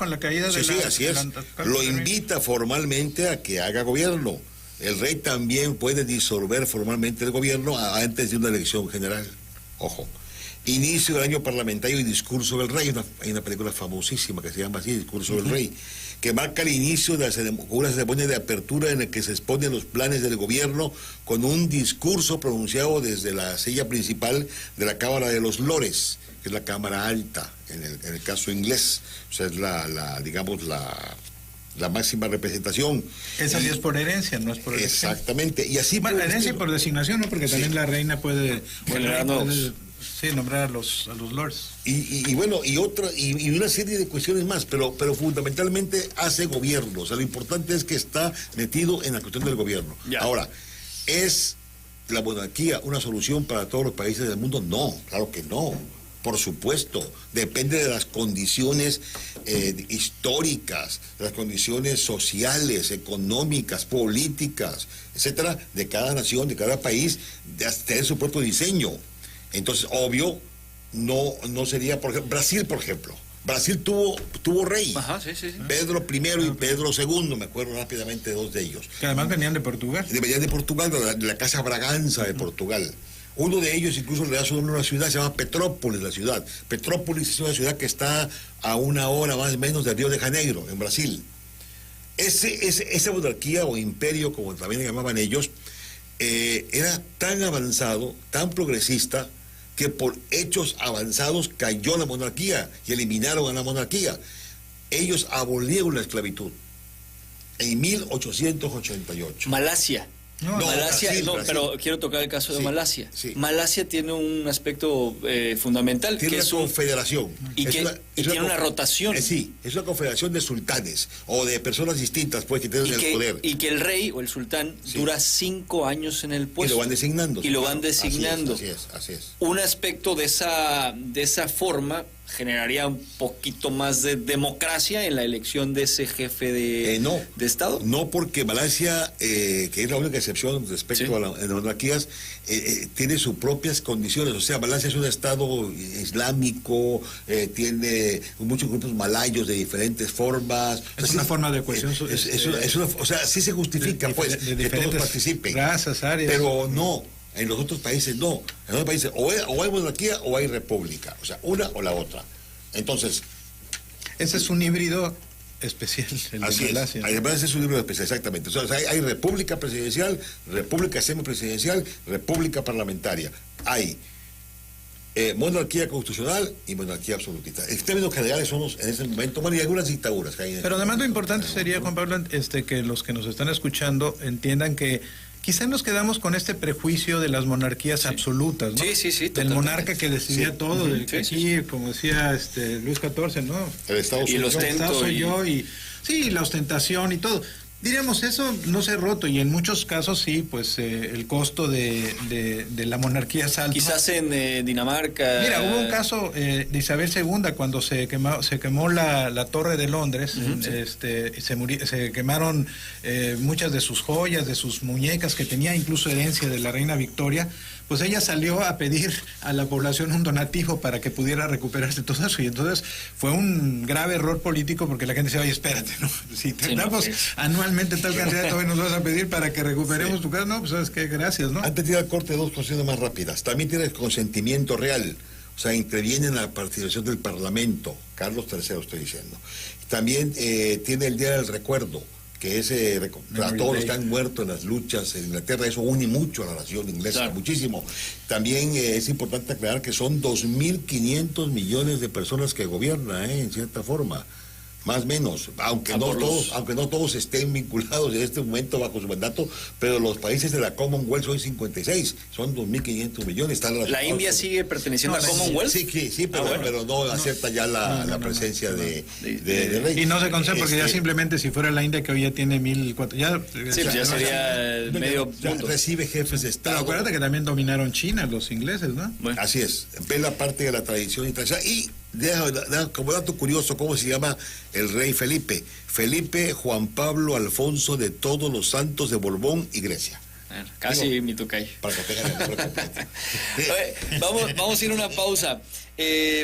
la caída de la... así es. Lo invita formalmente a que haga gobierno. El rey también puede disolver formalmente el gobierno antes de una elección general. Ojo. Inicio del año parlamentario y discurso del rey. Hay una película famosísima que se llama así, Discurso del Rey, que marca el inicio de una ceremonia de apertura en la que se exponen los planes del gobierno con un discurso pronunciado desde la silla principal de la Cámara de los Lores, que es la Cámara Alta, en el caso inglés. O sea, es la máxima representación. Esa sí es por herencia, no es por elección. Exactamente. Y así herencia y por designación, ¿no? Porque también la reina puede Sí, nombrar a los lords. Y bueno, y una serie de cuestiones más, pero fundamentalmente hace gobierno. O sea, lo importante es que está metido en la cuestión del gobierno. Ya. Ahora, ¿es la monarquía una solución para todos los países del mundo? No, claro que no. Por supuesto, depende de las condiciones históricas, de las condiciones sociales, económicas, políticas, etcétera, de cada nación, de cada país, de tener su propio diseño. Entonces, obvio, no sería, por ejemplo, Brasil, por ejemplo. Brasil tuvo rey. Ajá, sí. Pedro I y Pedro II, me acuerdo rápidamente de dos de ellos. Que además venían de Portugal. Venían de Portugal, de la Casa Braganza de Portugal. Uno de ellos incluso le da su nombre a una ciudad, se llama Petrópolis, la ciudad. Petrópolis es una ciudad que está a 1 hora más o menos de Río de Janeiro, en Brasil. Esa monarquía o imperio, como también le llamaban ellos, era tan avanzado, tan progresista, que por hechos avanzados cayó la monarquía y eliminaron a la monarquía. Ellos abolieron la esclavitud en 1888. Malasia. Malasia, Brasil. pero quiero tocar el caso de Malasia. Sí. Malasia tiene un aspecto fundamental, Tiene que una es confederación. y tiene una rotación. Sí, es una confederación de sultanes o de personas distintas, pues, que tienen el poder. Y que el rey o el sultán dura 5 años en el puesto. Y lo van designando. Y lo van designando. Así es. Un aspecto de esa forma generaría un poquito más de democracia en la elección de ese jefe de Estado. No, porque Malasia, que es la única excepción respecto a las monarquías, tiene sus propias condiciones. O sea, Malasia es un estado islámico, tiene muchos grupos malayos de diferentes formas. Es una forma de cohesión. O sea, sí se justifica, que todos participen. Razas, áreas. Pero no. En los otros países no. En los otros países o hay monarquía o hay república. O sea, una o la otra. Entonces... Ese es un híbrido especial, el así de Malasia. Además es un híbrido especial, exactamente. O sea, hay república presidencial, república semipresidencial, república parlamentaria. Hay monarquía constitucional y monarquía absolutista. En términos generales somos en ese momento, bueno, y algunas dictaduras que hay. Pero además lo importante sería, Juan Pablo, que los que nos están escuchando entiendan que quizá nos quedamos con este prejuicio de las monarquías absolutas, ¿no? Sí, del totalmente. monarca que decidía todo, del que aquí, como decía Luis XIV, ¿no? El Estado y el ostento soy yo y sí, la ostentación y todo. Diríamos, eso no se ha roto y en muchos casos sí, pues el costo de la monarquía es alto. Quizás en Dinamarca. Mira, hubo un caso de Isabel II cuando se quemó la Torre de Londres, se quemaron muchas de sus joyas, de sus muñecas que tenía incluso herencia de la reina Victoria. Pues ella salió a pedir a la población un donativo para que pudiera recuperarse todo eso y entonces fue un grave error político porque la gente decía, oye, espérate, ¿no? Si te damos anualmente tal cantidad, todavía nos vas a pedir para que recuperemos tu casa, no, pues sabes qué, gracias, ¿no? Antes de ir al corte, dos cuestiones más rápidas. También tiene el consentimiento real, o sea, interviene en la participación del Parlamento, Carlos III estoy diciendo. También tiene el Día del Recuerdo, que es a todos los que han muerto en las luchas en Inglaterra. Eso une mucho a la nación inglesa, muchísimo. También es importante aclarar que son 2.500 millones de personas que gobiernan, en cierta forma. Más o menos, aunque no todos estén vinculados en este momento bajo su mandato, pero los países de la Commonwealth son 56, son 2.500 millones. ¿La India sigue perteneciendo a Commonwealth? Sí, pero no acepta ya la presencia de rey. Y no se concede porque ya simplemente si fuera la India que hoy ya tiene 1.400, ya sería medio mundo. Recibe jefes de Estado. Pero acuérdate que también dominaron China los ingleses, ¿no? Bueno. Así es, ve la parte de la tradición internacional y como dato curioso, ¿cómo se llama el rey Felipe? Felipe Juan Pablo Alfonso de Todos los Santos de Borbón y Grecia. Casi mi tocayo. Para que tengan el nombre completo. Vamos a ir a una pausa.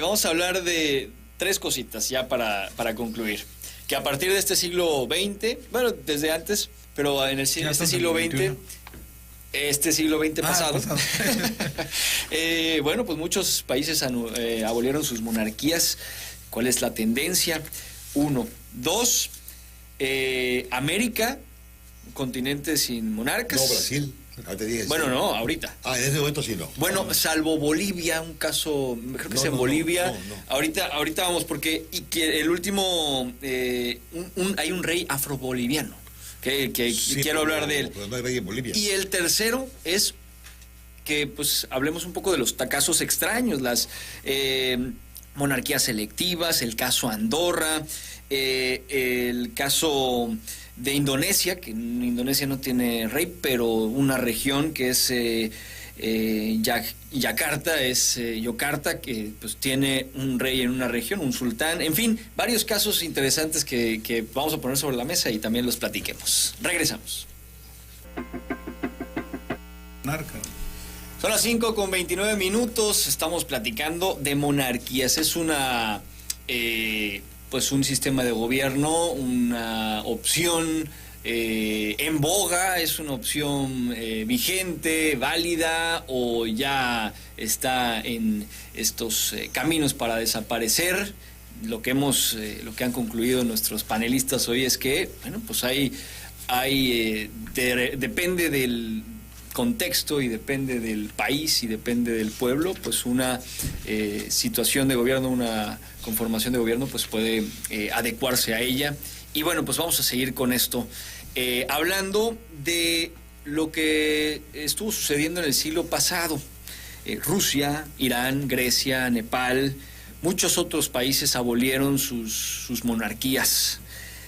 Vamos a hablar de 3 cositas ya para concluir. Que a partir de este siglo XX, bueno, desde antes, pero en este siglo XX... Este siglo XX pasado. Bueno, pues muchos países abolieron sus monarquías. ¿Cuál es la tendencia? 1. 2. América, un continente sin monarcas. No, Brasil. Bueno, no, ahorita. En ese momento sí no. Bueno, salvo Bolivia, un caso, creo que es en Bolivia. No. Ahorita vamos, porque que el último, hay un rey afroboliviano. Que quiero hablar de él. No hay rey en Bolivia. Y el tercero es que pues hablemos un poco de los casos extraños, las monarquías selectivas, el caso Andorra, el caso de Indonesia, que Indonesia no tiene rey, pero una región que es Yakarta, que pues tiene un rey en una región, un sultán, en fin, varios casos interesantes que vamos a poner sobre la mesa y también los platiquemos. Regresamos. Son las 5:29, estamos platicando de monarquías. Es una pues un sistema de gobierno, una opción en boga, es una opción vigente, válida, o ya está en estos caminos para desaparecer. Lo que han concluido nuestros panelistas hoy es que, bueno, pues depende del contexto y depende del país y depende del pueblo, pues una situación de gobierno, una conformación de gobierno, pues puede adecuarse a ella. Y bueno, pues vamos a seguir con esto, hablando de lo que estuvo sucediendo en el siglo pasado. Rusia, Irán, Grecia, Nepal, muchos otros países abolieron sus monarquías.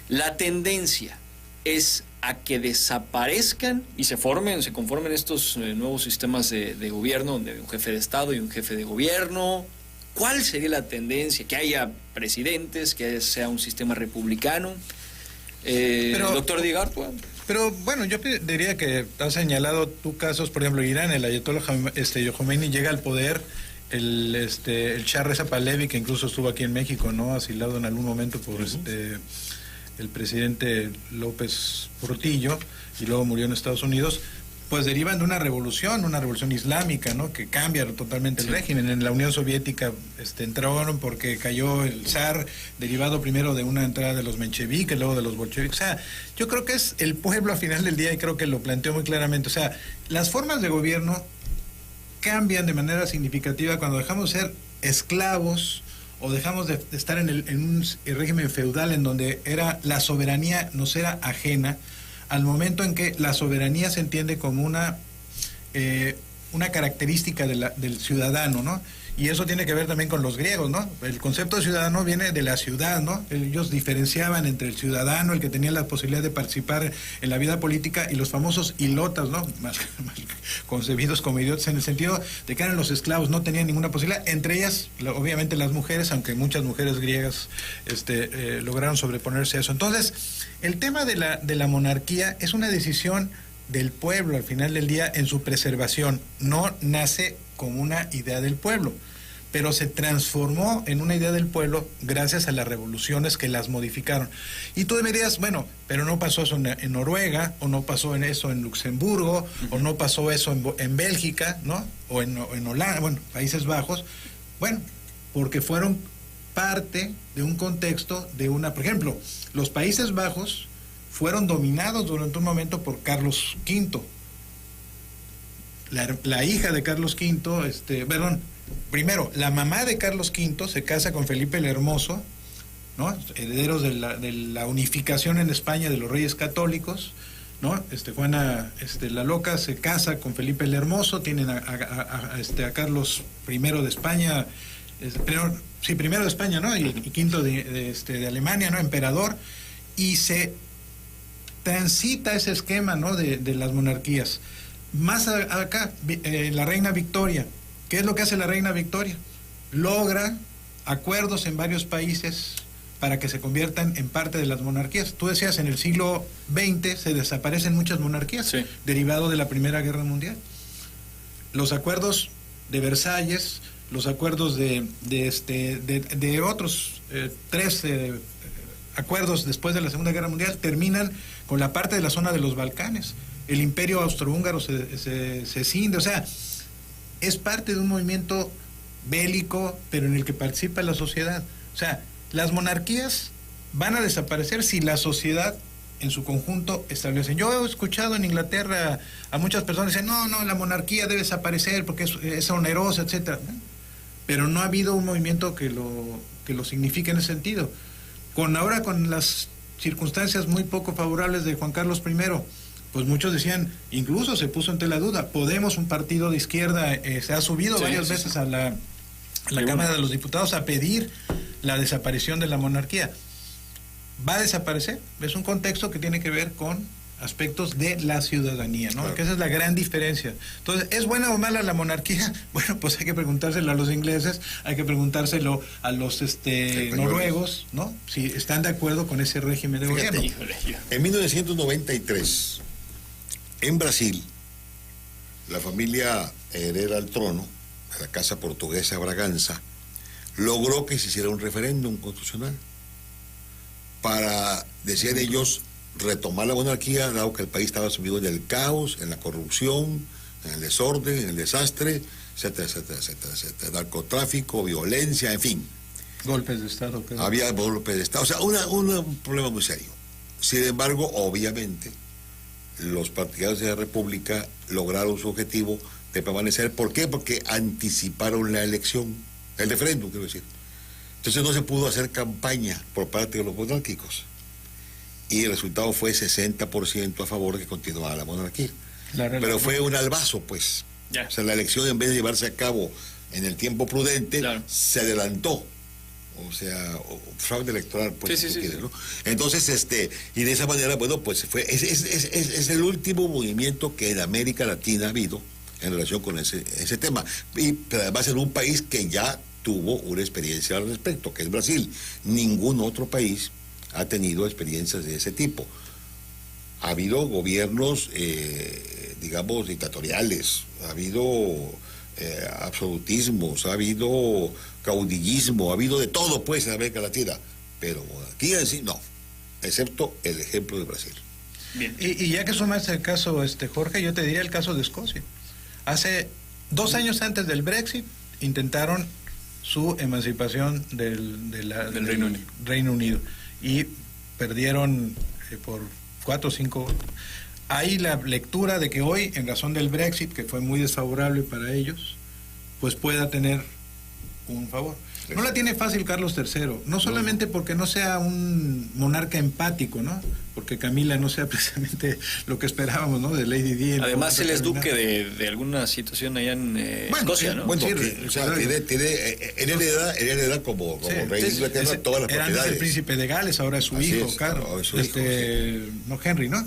La tendencia es a que desaparezcan y se conformen estos nuevos sistemas de gobierno, donde hay un jefe de Estado y un jefe de gobierno. ¿Cuál sería la tendencia? Que haya presidentes, que sea un sistema republicano. Doctor Digard, pues. Pero bueno, yo diría que has señalado tú casos, por ejemplo, Irán, el ayatollah Khomeini llega al poder, el Shah Reza Pahlavi, que incluso estuvo aquí en México, ¿no? Asilado en algún momento por el presidente López Portillo, y luego murió en Estados Unidos, pues derivan de una revolución islámica, ¿no? Que cambia totalmente el régimen. En la Unión Soviética entraron porque cayó el zar, derivado primero de una entrada de los mencheviques, luego de los bolcheviques. O sea, yo creo que es el pueblo al final del día, y creo que lo planteó muy claramente. O sea, las formas de gobierno cambian de manera significativa cuando dejamos de ser esclavos o dejamos de estar en un régimen feudal en donde la soberanía nos era ajena, al momento en que la soberanía se entiende como una característica del ciudadano, ¿no? Y eso tiene que ver también con los griegos, ¿no? El concepto de ciudadano viene de la ciudad, ¿no? Ellos diferenciaban entre el ciudadano, el que tenía la posibilidad de participar en la vida política, y los famosos ilotas, ¿no? Mal concebidos como idiotas, en el sentido de que eran los esclavos, no tenían ninguna posibilidad. Entre ellas, obviamente, las mujeres, aunque muchas mujeres griegas lograron sobreponerse a eso. Entonces, el tema de la monarquía es una decisión del pueblo al final del día en su preservación. No nace como una idea del pueblo, pero se transformó en una idea del pueblo gracias a las revoluciones que las modificaron. Y tú me dirías, bueno, pero no pasó eso en Noruega, o no pasó eso en Luxemburgo, o no pasó eso en Bélgica, ¿no? O en Holanda, bueno, Países Bajos. Bueno, porque fueron parte de un contexto por ejemplo, los Países Bajos fueron dominados durante un momento por Carlos V. La hija de Carlos V, primero, la mamá de Carlos V se casa con Felipe el Hermoso, ¿no? Herederos de la unificación en España de los reyes católicos, ¿no? Juana la Loca se casa con Felipe el Hermoso, tienen a Carlos I de España, primero de España, ¿no? Y V de Alemania, ¿no? Emperador, y se transita ese esquema, ¿no? de las monarquías. Más acá, la reina Victoria. ¿Qué es lo que hace la reina Victoria? Logra acuerdos en varios países para que se conviertan en parte de las monarquías. Tú decías, en el siglo XX se desaparecen muchas monarquías, sí, derivado de la Primera Guerra Mundial. Los acuerdos de Versalles, los acuerdos de otros 13 acuerdos después de la Segunda Guerra Mundial terminan con la parte de la zona de los Balcanes. El imperio austrohúngaro se cinde. O sea, es parte de un movimiento bélico, pero en el que participa la sociedad. O sea, las monarquías van a desaparecer si la sociedad en su conjunto establece. Yo he escuchado en Inglaterra a muchas personas que dicen, no, la monarquía debe desaparecer porque es onerosa, etcétera. Pero no ha habido un movimiento que lo signifique en ese sentido. Ahora con las circunstancias muy poco favorables de Juan Carlos I, pues muchos decían, incluso se puso ante la duda, Podemos, un partido de izquierda, se ha subido varias veces a la Cámara de los Diputados a pedir la desaparición de la monarquía. ¿Va a desaparecer? Es un contexto que tiene que ver con aspectos de la ciudadanía, ¿no? Claro. Que esa es la gran diferencia. Entonces, ¿es buena o mala la monarquía? Bueno, pues hay que preguntárselo a los ingleses, hay que preguntárselo a los noruegos, ¿no? Si están de acuerdo con ese régimen de gobierno. En 1993, en Brasil, la familia heredera al trono, de la Casa Portuguesa de Braganza, logró que se hiciera un referéndum constitucional para, decían ellos, retomar la monarquía, dado que el país estaba sumido en el caos, en la corrupción, en el desorden, en el desastre, etcétera, etcétera, etcétera, etcétera. Narcotráfico, violencia, en fin. Golpes de Estado. Creo. Había golpes de Estado, o sea, un problema muy serio. Sin embargo, obviamente, los partidarios de la República lograron su objetivo de permanecer. ¿Por qué? Porque anticiparon la elección, el referéndum, quiero decir. Entonces no se pudo hacer campaña por parte de los monárquicos. Y el resultado fue 60% a favor de que continuara la monarquía. Pero fue un albazo, pues. Ya. O sea, la elección, en vez de llevarse a cabo en el tiempo prudente, claro, se adelantó. O sea, fraude electoral, pues, sí, ¿no? Entonces, y de esa manera, bueno, pues es el último movimiento que en América Latina ha habido en relación con ese tema. Pero además en un país que ya tuvo una experiencia al respecto, que es Brasil. Ningún otro país ha tenido experiencias de ese tipo. Ha habido gobiernos, digamos, dictatoriales, ha habido absolutismos, ha habido caudillismo, ha habido de todo, pues, en América Latina. Pero aquí en sí, no, excepto el ejemplo de Brasil. Bien. Y ya que sumas el caso, Jorge, yo te diría el caso de Escocia. Hace 2 años antes del Brexit, intentaron su emancipación del Reino Unido. Y perdieron por 4 o 5. Hay la lectura de que hoy, en razón del Brexit, que fue muy desfavorable para ellos, pues pueda tener un favor. No la tiene fácil Carlos III, no solamente porque no sea un monarca empático, ¿no? Porque Camila no sea precisamente lo que esperábamos, ¿no? De Lady Di. Además, él es duque de alguna situación allá en Escocia, ¿no? Bueno, sí, o sea, él hereda como rey de Inglaterra todas las propiedades. Era antes el príncipe de Gales, ahora es su hijo, claro. No, es su hijo, no Henry, ¿no?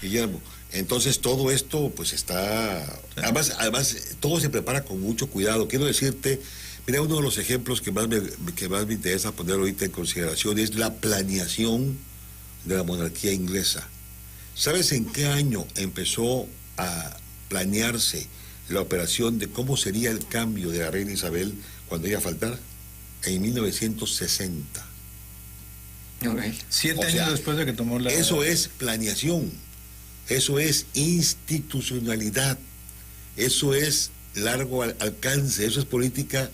Guillermo. Entonces todo esto pues está, además todo se prepara con mucho cuidado. Quiero decirte, mira, uno de los ejemplos que más me interesa poner ahorita en consideración es la planeación de la monarquía inglesa. ¿Sabes en qué año empezó a planearse la operación de cómo sería el cambio de la reina Isabel cuando ella faltara? En 1960. Okay. 7 años después de que tomó la... Eso es planeación. Eso es institucionalidad, eso es largo alcance, eso es política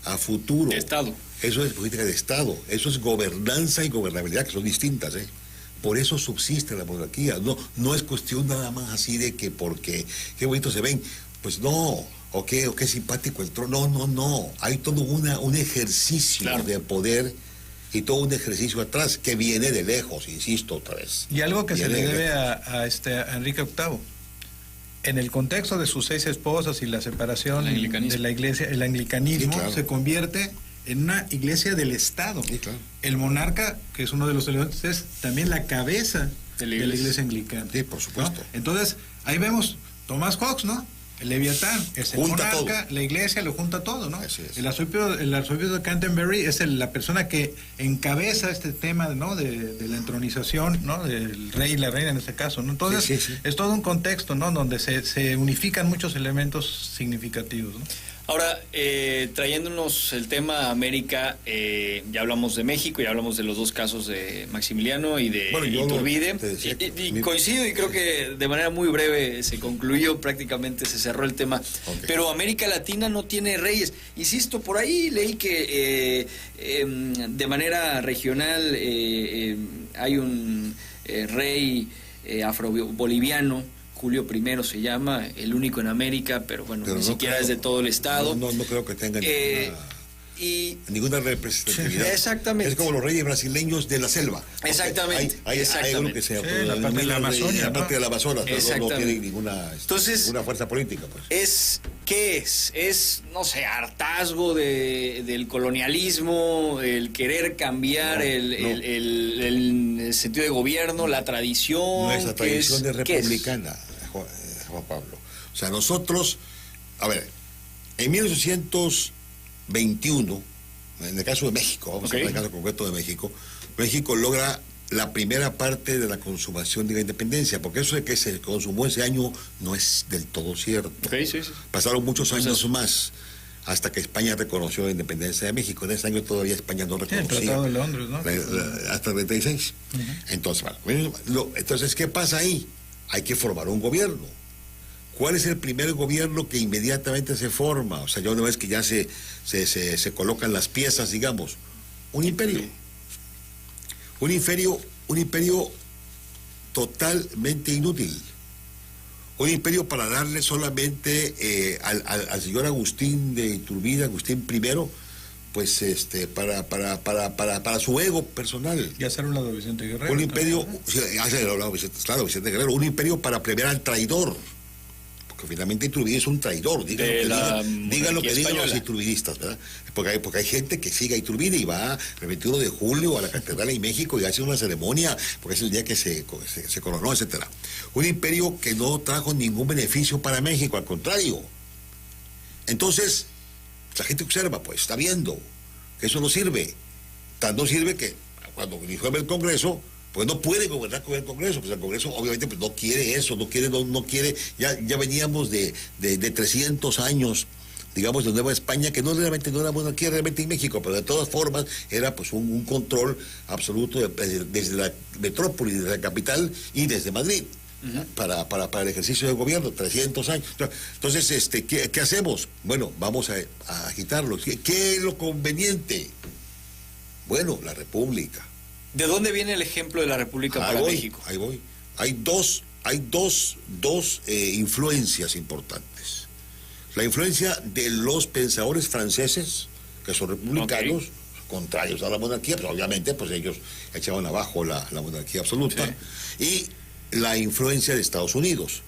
a futuro. De Estado. Eso es política de Estado, eso es gobernanza y gobernabilidad, que son distintas, ¿eh? Por eso subsiste la monarquía, no es cuestión nada más así de que porque qué bonito se ven, pues no, o qué simpático el trono, no, hay todo un ejercicio, claro, de poder y todo un ejercicio atrás que viene de lejos, insisto otra vez. Y algo que se le debe a Enrique VIII, en el contexto de sus 6 esposas y la separación de la iglesia, el anglicanismo, sí, claro, se convierte en una iglesia del Estado. Sí, claro. El monarca, que es uno de los elementos, es también la cabeza de la iglesia anglicana. Sí, por supuesto. ¿No? Entonces, ahí vemos Thomas Cox, ¿no? El Leviatán, es el monarca, todo. La iglesia lo junta todo, ¿no? Así es. El arzobispo de Canterbury es la persona que encabeza este tema, ¿no? De la entronización, ¿no? Del rey y la reina en este caso, ¿no? Entonces, sí. Es todo un contexto, ¿no? Donde se unifican muchos elementos significativos, ¿no? Ahora, trayéndonos el tema América, ya hablamos de México, ya hablamos de los 2 casos de Maximiliano y de Iturbide, y coincido y creo que de manera muy breve se concluyó, prácticamente se cerró el tema, okay. Pero América Latina no tiene reyes. Insisto, por ahí leí que de manera regional hay un rey afro-boliviano, Julio I se llama, el único en América, pero bueno, ni siquiera es de todo el estado. No creo que tenga ninguna... ninguna representatividad. Sí, exactamente. Es como los reyes brasileños de la selva. Exactamente. Hay uno que se la parte de la Amazonia, la parte de la Amazonas, no tiene ninguna fuerza política. Pues. ¿Qué es? Es, no sé, hartazgo del colonialismo, el querer cambiar el sentido de gobierno, la tradición. Nuestra tradición es republicana, Juan Pablo. O sea, nosotros, a ver, en 1821, en el caso de México, vamos a ver el caso concreto de México, México logra la primera parte de la consumación de la independencia, porque eso de que se consumó ese año no es del todo cierto. Sí. Pasaron muchos años más hasta que España reconoció la independencia de México. En ese año todavía España no reconocía. El Tratado de Londres, ¿no? Hasta el 36. Entonces, entonces, ¿qué pasa ahí? Hay que formar un gobierno. ¿Cuál es el primer gobierno que inmediatamente se forma? O sea, ya una vez que ya se colocan las piezas, digamos, un imperio. Un imperio totalmente inútil. Un imperio para darle solamente al señor Agustín de Iturbide, Agustín I, pues para su ego personal. Y hacer un lado Vicente Guerrero. Un imperio, Vicente Guerrero, un imperio para premiar al traidor. Porque finalmente Iturbide es un traidor, digan lo que digan los iturbidistas, ¿verdad? Porque hay gente que sigue a Iturbide y va el 21 de julio a la Catedral en México y hace una ceremonia, porque es el día que se coronó, etcétera. Un imperio que no trajo ningún beneficio para México, al contrario. Entonces, la gente observa, pues, está viendo que eso no sirve. Tanto sirve que cuando disuelve el Congreso, pues no puede gobernar con el Congreso, pues el Congreso obviamente pues no quiere eso, no quiere, ya veníamos de 300 años, digamos, de Nueva España, que no era monarquía realmente en México, pero de todas formas era pues un control absoluto desde la metrópoli, desde la capital y desde Madrid. Para el ejercicio del gobierno, 300 años. Entonces, ¿qué hacemos? Bueno, vamos a agitarlo. ¿Qué es lo conveniente? Bueno, la República. ¿De dónde viene el ejemplo de la República para México? Ahí voy. Hay dos influencias importantes. La influencia de los pensadores franceses, que son republicanos, contrarios a la monarquía, pero obviamente pues ellos echaban abajo la monarquía absoluta, y la influencia de Estados Unidos.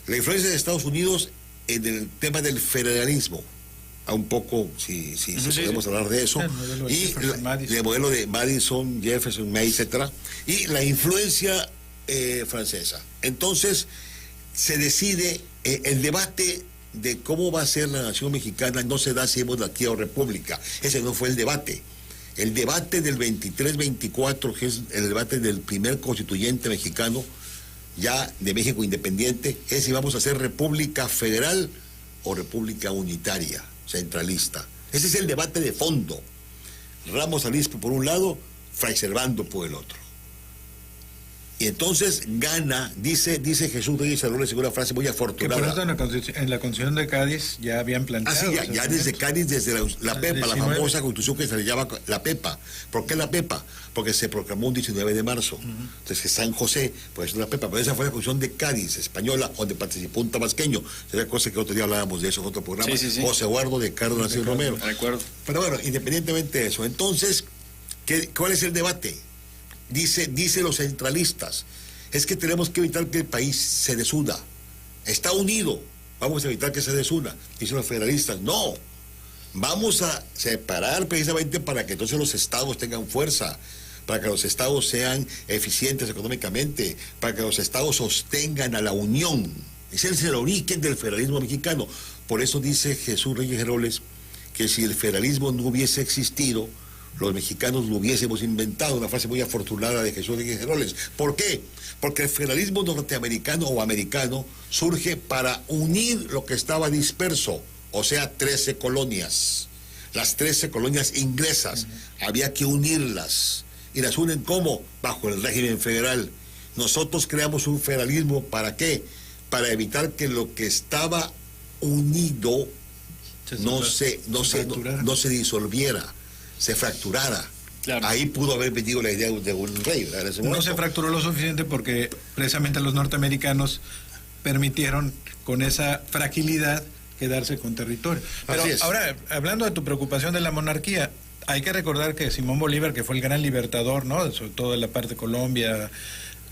La influencia de Estados Unidos en el tema del federalismo, a un poco, si podemos hablar de eso, y el modelo de Madison, Jefferson, May, etcétera, y la influencia francesa. Entonces, se decide, el debate de cómo va a ser la nación mexicana no se da si es monarquía o república. Ese no fue el debate. El debate del 23-24, que es el debate del primer constituyente mexicano, ya de México independiente, es si vamos a ser república federal o república unitaria, centralista. Ese es el debate de fondo. Ramos Arizpe por un lado, Fray Servando por el otro. Y entonces gana, dice Jesús Reyes Heroles en una frase muy afortunada. En la Constitución de Cádiz ya habían planteado. Ya desde Cádiz, desde la PEPA, la famosa constitución que se le llama la PEPA. ¿Por qué la PEPA? Porque se proclamó un 19 de marzo. Entonces San José, pues es la PEPA, pero esa fue la constitución de Cádiz, española, donde participó un tabasqueño. Esa cosa que otro día hablábamos de eso en otro programa. José Eduardo de Cárdenas y Romero. Recuerdo. Pero bueno, independientemente de eso, entonces, ¿cuál es el debate? Dice los centralistas, es que tenemos que evitar que el país se desuna. Está unido, vamos a evitar que se desuna. Dicen los federalistas, no, vamos a separar precisamente para que entonces los estados tengan fuerza, para que los estados sean eficientes económicamente, para que los estados sostengan a la unión. Ese es el origen del federalismo mexicano. Por eso dice Jesús Reyes Heroles que si el federalismo no hubiese existido, los mexicanos lo hubiésemos inventado, una frase muy afortunada de Jesús Reyes Heroles. ¿Por qué? Porque el federalismo norteamericano o americano surge para unir lo que estaba disperso, o sea, 13 colonias. Las 13 colonias inglesas, había que unirlas. ¿Y las unen cómo? Bajo el régimen federal. Nosotros creamos un federalismo, ¿para qué? Para evitar que lo que estaba unido no se disolviera, se fracturara. Claro. Ahí pudo haber venido la idea de un rey, ¿verdad? No se fracturó lo suficiente porque precisamente los norteamericanos permitieron con esa fragilidad quedarse con territorio. Pero Así es. ahora, hablando de tu preocupación de la monarquía, hay que recordar que Simón Bolívar, que fue el gran libertador, ¿no?, sobre todo en la parte de Colombia,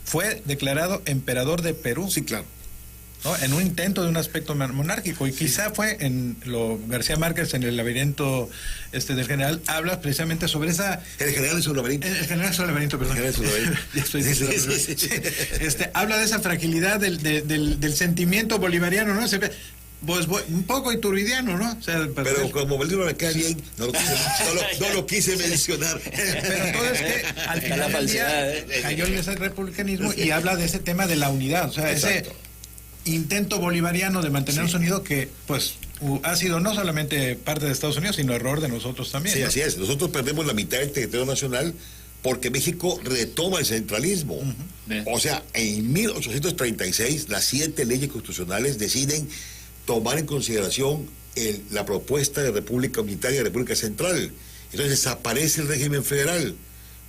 fue declarado emperador de Perú. Sí, claro. ¿No? En un intento de un aspecto monárquico, y quizá fue en lo García Márquez, en el laberinto del general, habla precisamente sobre esa... El general es un laberinto. El general es un laberinto, perdón. El general es un laberinto. Ya estoy diciendo, Sí. habla de esa fragilidad del sentimiento bolivariano, ¿no? Pues un poco ituridiano, ¿no? O sea, pero como Bolívar me queda bien, no lo quise mencionar. Pero todo es que al final del día cayó en ese republicanismo y habla de ese tema de la unidad, o sea, Exacto. ese intento bolivariano de mantenernos unidos que, pues, ha sido no solamente parte de Estados Unidos, sino error de nosotros también. Sí, ¿no? así es. Nosotros perdemos la mitad del territorio nacional porque México retoma el centralismo. O sea, en 1836 las 7 leyes constitucionales deciden tomar en consideración la propuesta de República Unitaria y República Central. Entonces desaparece el régimen federal.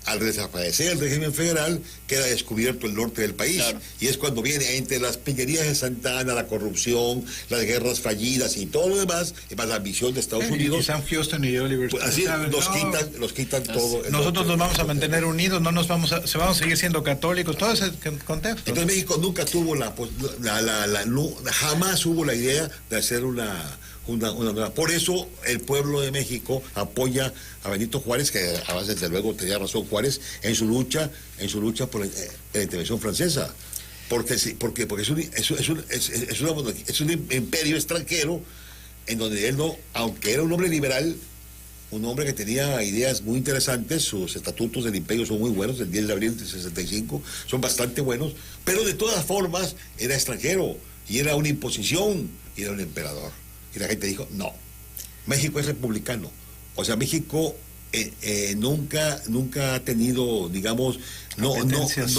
Al desaparecer el régimen federal, queda descubierto el norte del país. Claro. Y es cuando viene entre las piñerías de Santa Ana, la corrupción, las guerras fallidas y todo lo demás, y más la ambición de Estados Unidos. Y Sam Houston y Oliver Pues así ¿saben? nos quitan todo. Nosotros nos vamos a mantener unidos, no nos vamos a seguir siendo católicos, todo ese contexto. Entonces México nunca tuvo jamás hubo la idea de hacer una nueva. Por eso el pueblo de México apoya a Benito Juárez, que además desde luego tenía razón Juárez, en su lucha por la intervención francesa. Porque es un imperio extranjero en donde él no, aunque era un hombre liberal, un hombre que tenía ideas muy interesantes, sus estatutos del imperio son muy buenos, el 10 de abril del 65, son bastante buenos, pero de todas formas era extranjero y era una imposición y era un emperador. Y la gente dijo, no, México es republicano. O sea, México nunca ha tenido, digamos, no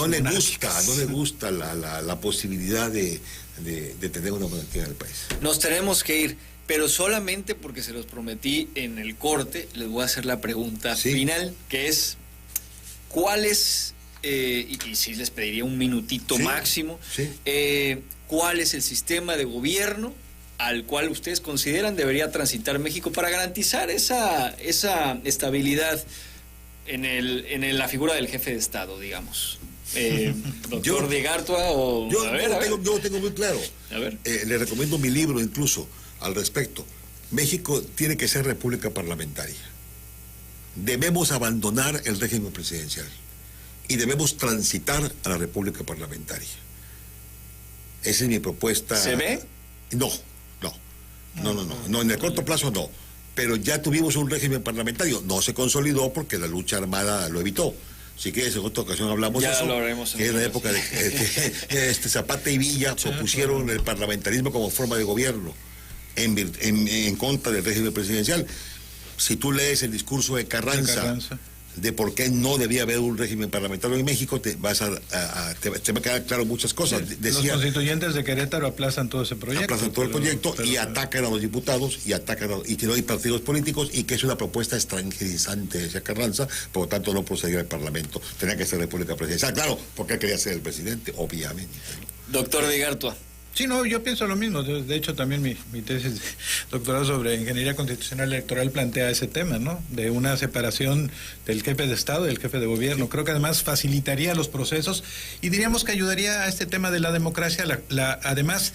le gusta la posibilidad de tener una monarquía en el país. Nos tenemos que ir, pero solamente porque se los prometí en el corte, les voy a hacer la pregunta final, que es, ¿cuál es, y sí les pediría un minutito máximo, cuál es el sistema de gobierno al cual ustedes consideran debería transitar México para garantizar esa estabilidad en la figura del jefe de Estado, digamos? Doctor de Gartua o... Yo lo tengo muy claro. A ver. Le recomiendo mi libro incluso al respecto. México tiene que ser república parlamentaria. Debemos abandonar el régimen presidencial y debemos transitar a la república parlamentaria. Esa es mi propuesta. ¿Se ve? No, en el corto plazo no, pero ya tuvimos un régimen parlamentario, no se consolidó porque la lucha armada lo evitó. Si quieres, en otra ocasión hablamos de eso, lo haremos que en la época de que Zapata y Villa propusieron el parlamentarismo como forma de gobierno en contra del régimen presidencial. Si tú lees el discurso de Carranza de por qué no debía haber un régimen parlamentario en México, te va a quedar claro muchas cosas. Los constituyentes de Querétaro aplazan todo ese proyecto. Aplazan todo el proyecto y atacan a los diputados y que no hay partidos políticos y que es una propuesta extranjerizante, decía Carranza, por lo tanto no procedía al Parlamento. Tenía que ser república presidencial. Claro, porque él quería ser el presidente, obviamente. Doctor de Gartua. Sí, no, yo pienso lo mismo. De hecho, también mi tesis de doctorado sobre ingeniería constitucional electoral plantea ese tema, ¿no? De una separación del jefe de Estado y del jefe de gobierno. Creo que además facilitaría los procesos y diríamos que ayudaría a este tema de la democracia. Además,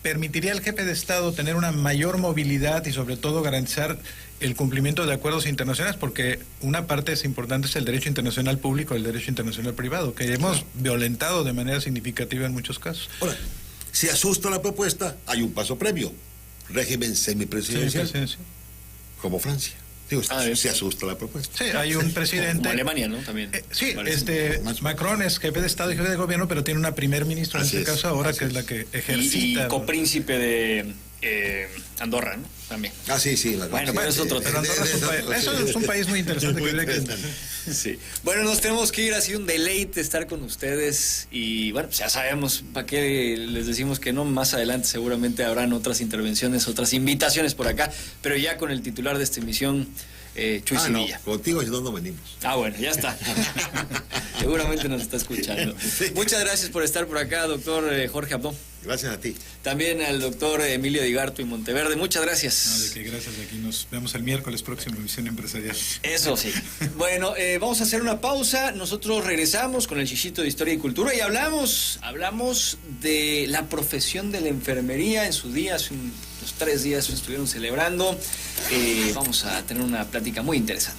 permitiría al jefe de Estado tener una mayor movilidad y sobre todo garantizar el cumplimiento de acuerdos internacionales, porque una parte importante es el derecho internacional público y el derecho internacional privado, que hemos violentado de manera significativa en muchos casos. Ahora, si asusta la propuesta, hay un paso previo, régimen semipresidencial, como Francia. Digo, se asusta la propuesta. Sí, hay un presidente... Como Alemania, ¿no? También. Sí, Macron es jefe de Estado y jefe de gobierno, pero tiene una primer ministra en este caso ahora, que es la que ejercita... Y copríncipe de Andorra, ¿no? También. Sí. Bueno, pero es otro tema. Eso es un país muy interesante. Sí. Bueno, nos tenemos que ir, ha sido un deleite estar con ustedes y bueno, pues ya sabemos para qué les decimos que no, más adelante seguramente habrán otras intervenciones, otras invitaciones por acá, pero ya con el titular de esta emisión, Chuy Sevilla. No, contigo si no venimos. Bueno, ya está. Seguramente nos está escuchando. Muchas gracias por estar por acá, doctor Jorge Abdón. Gracias a ti. También al doctor Emilio Digarto y Monteverde, muchas gracias. No, de que gracias, aquí nos vemos el miércoles próximo en Visión Empresarial. Eso sí. Bueno, vamos a hacer una pausa, nosotros regresamos con el Chichito de Historia y Cultura y hablamos de la profesión de la enfermería. En su día, hace unos 3 días estuvieron celebrando, vamos a tener una plática muy interesante.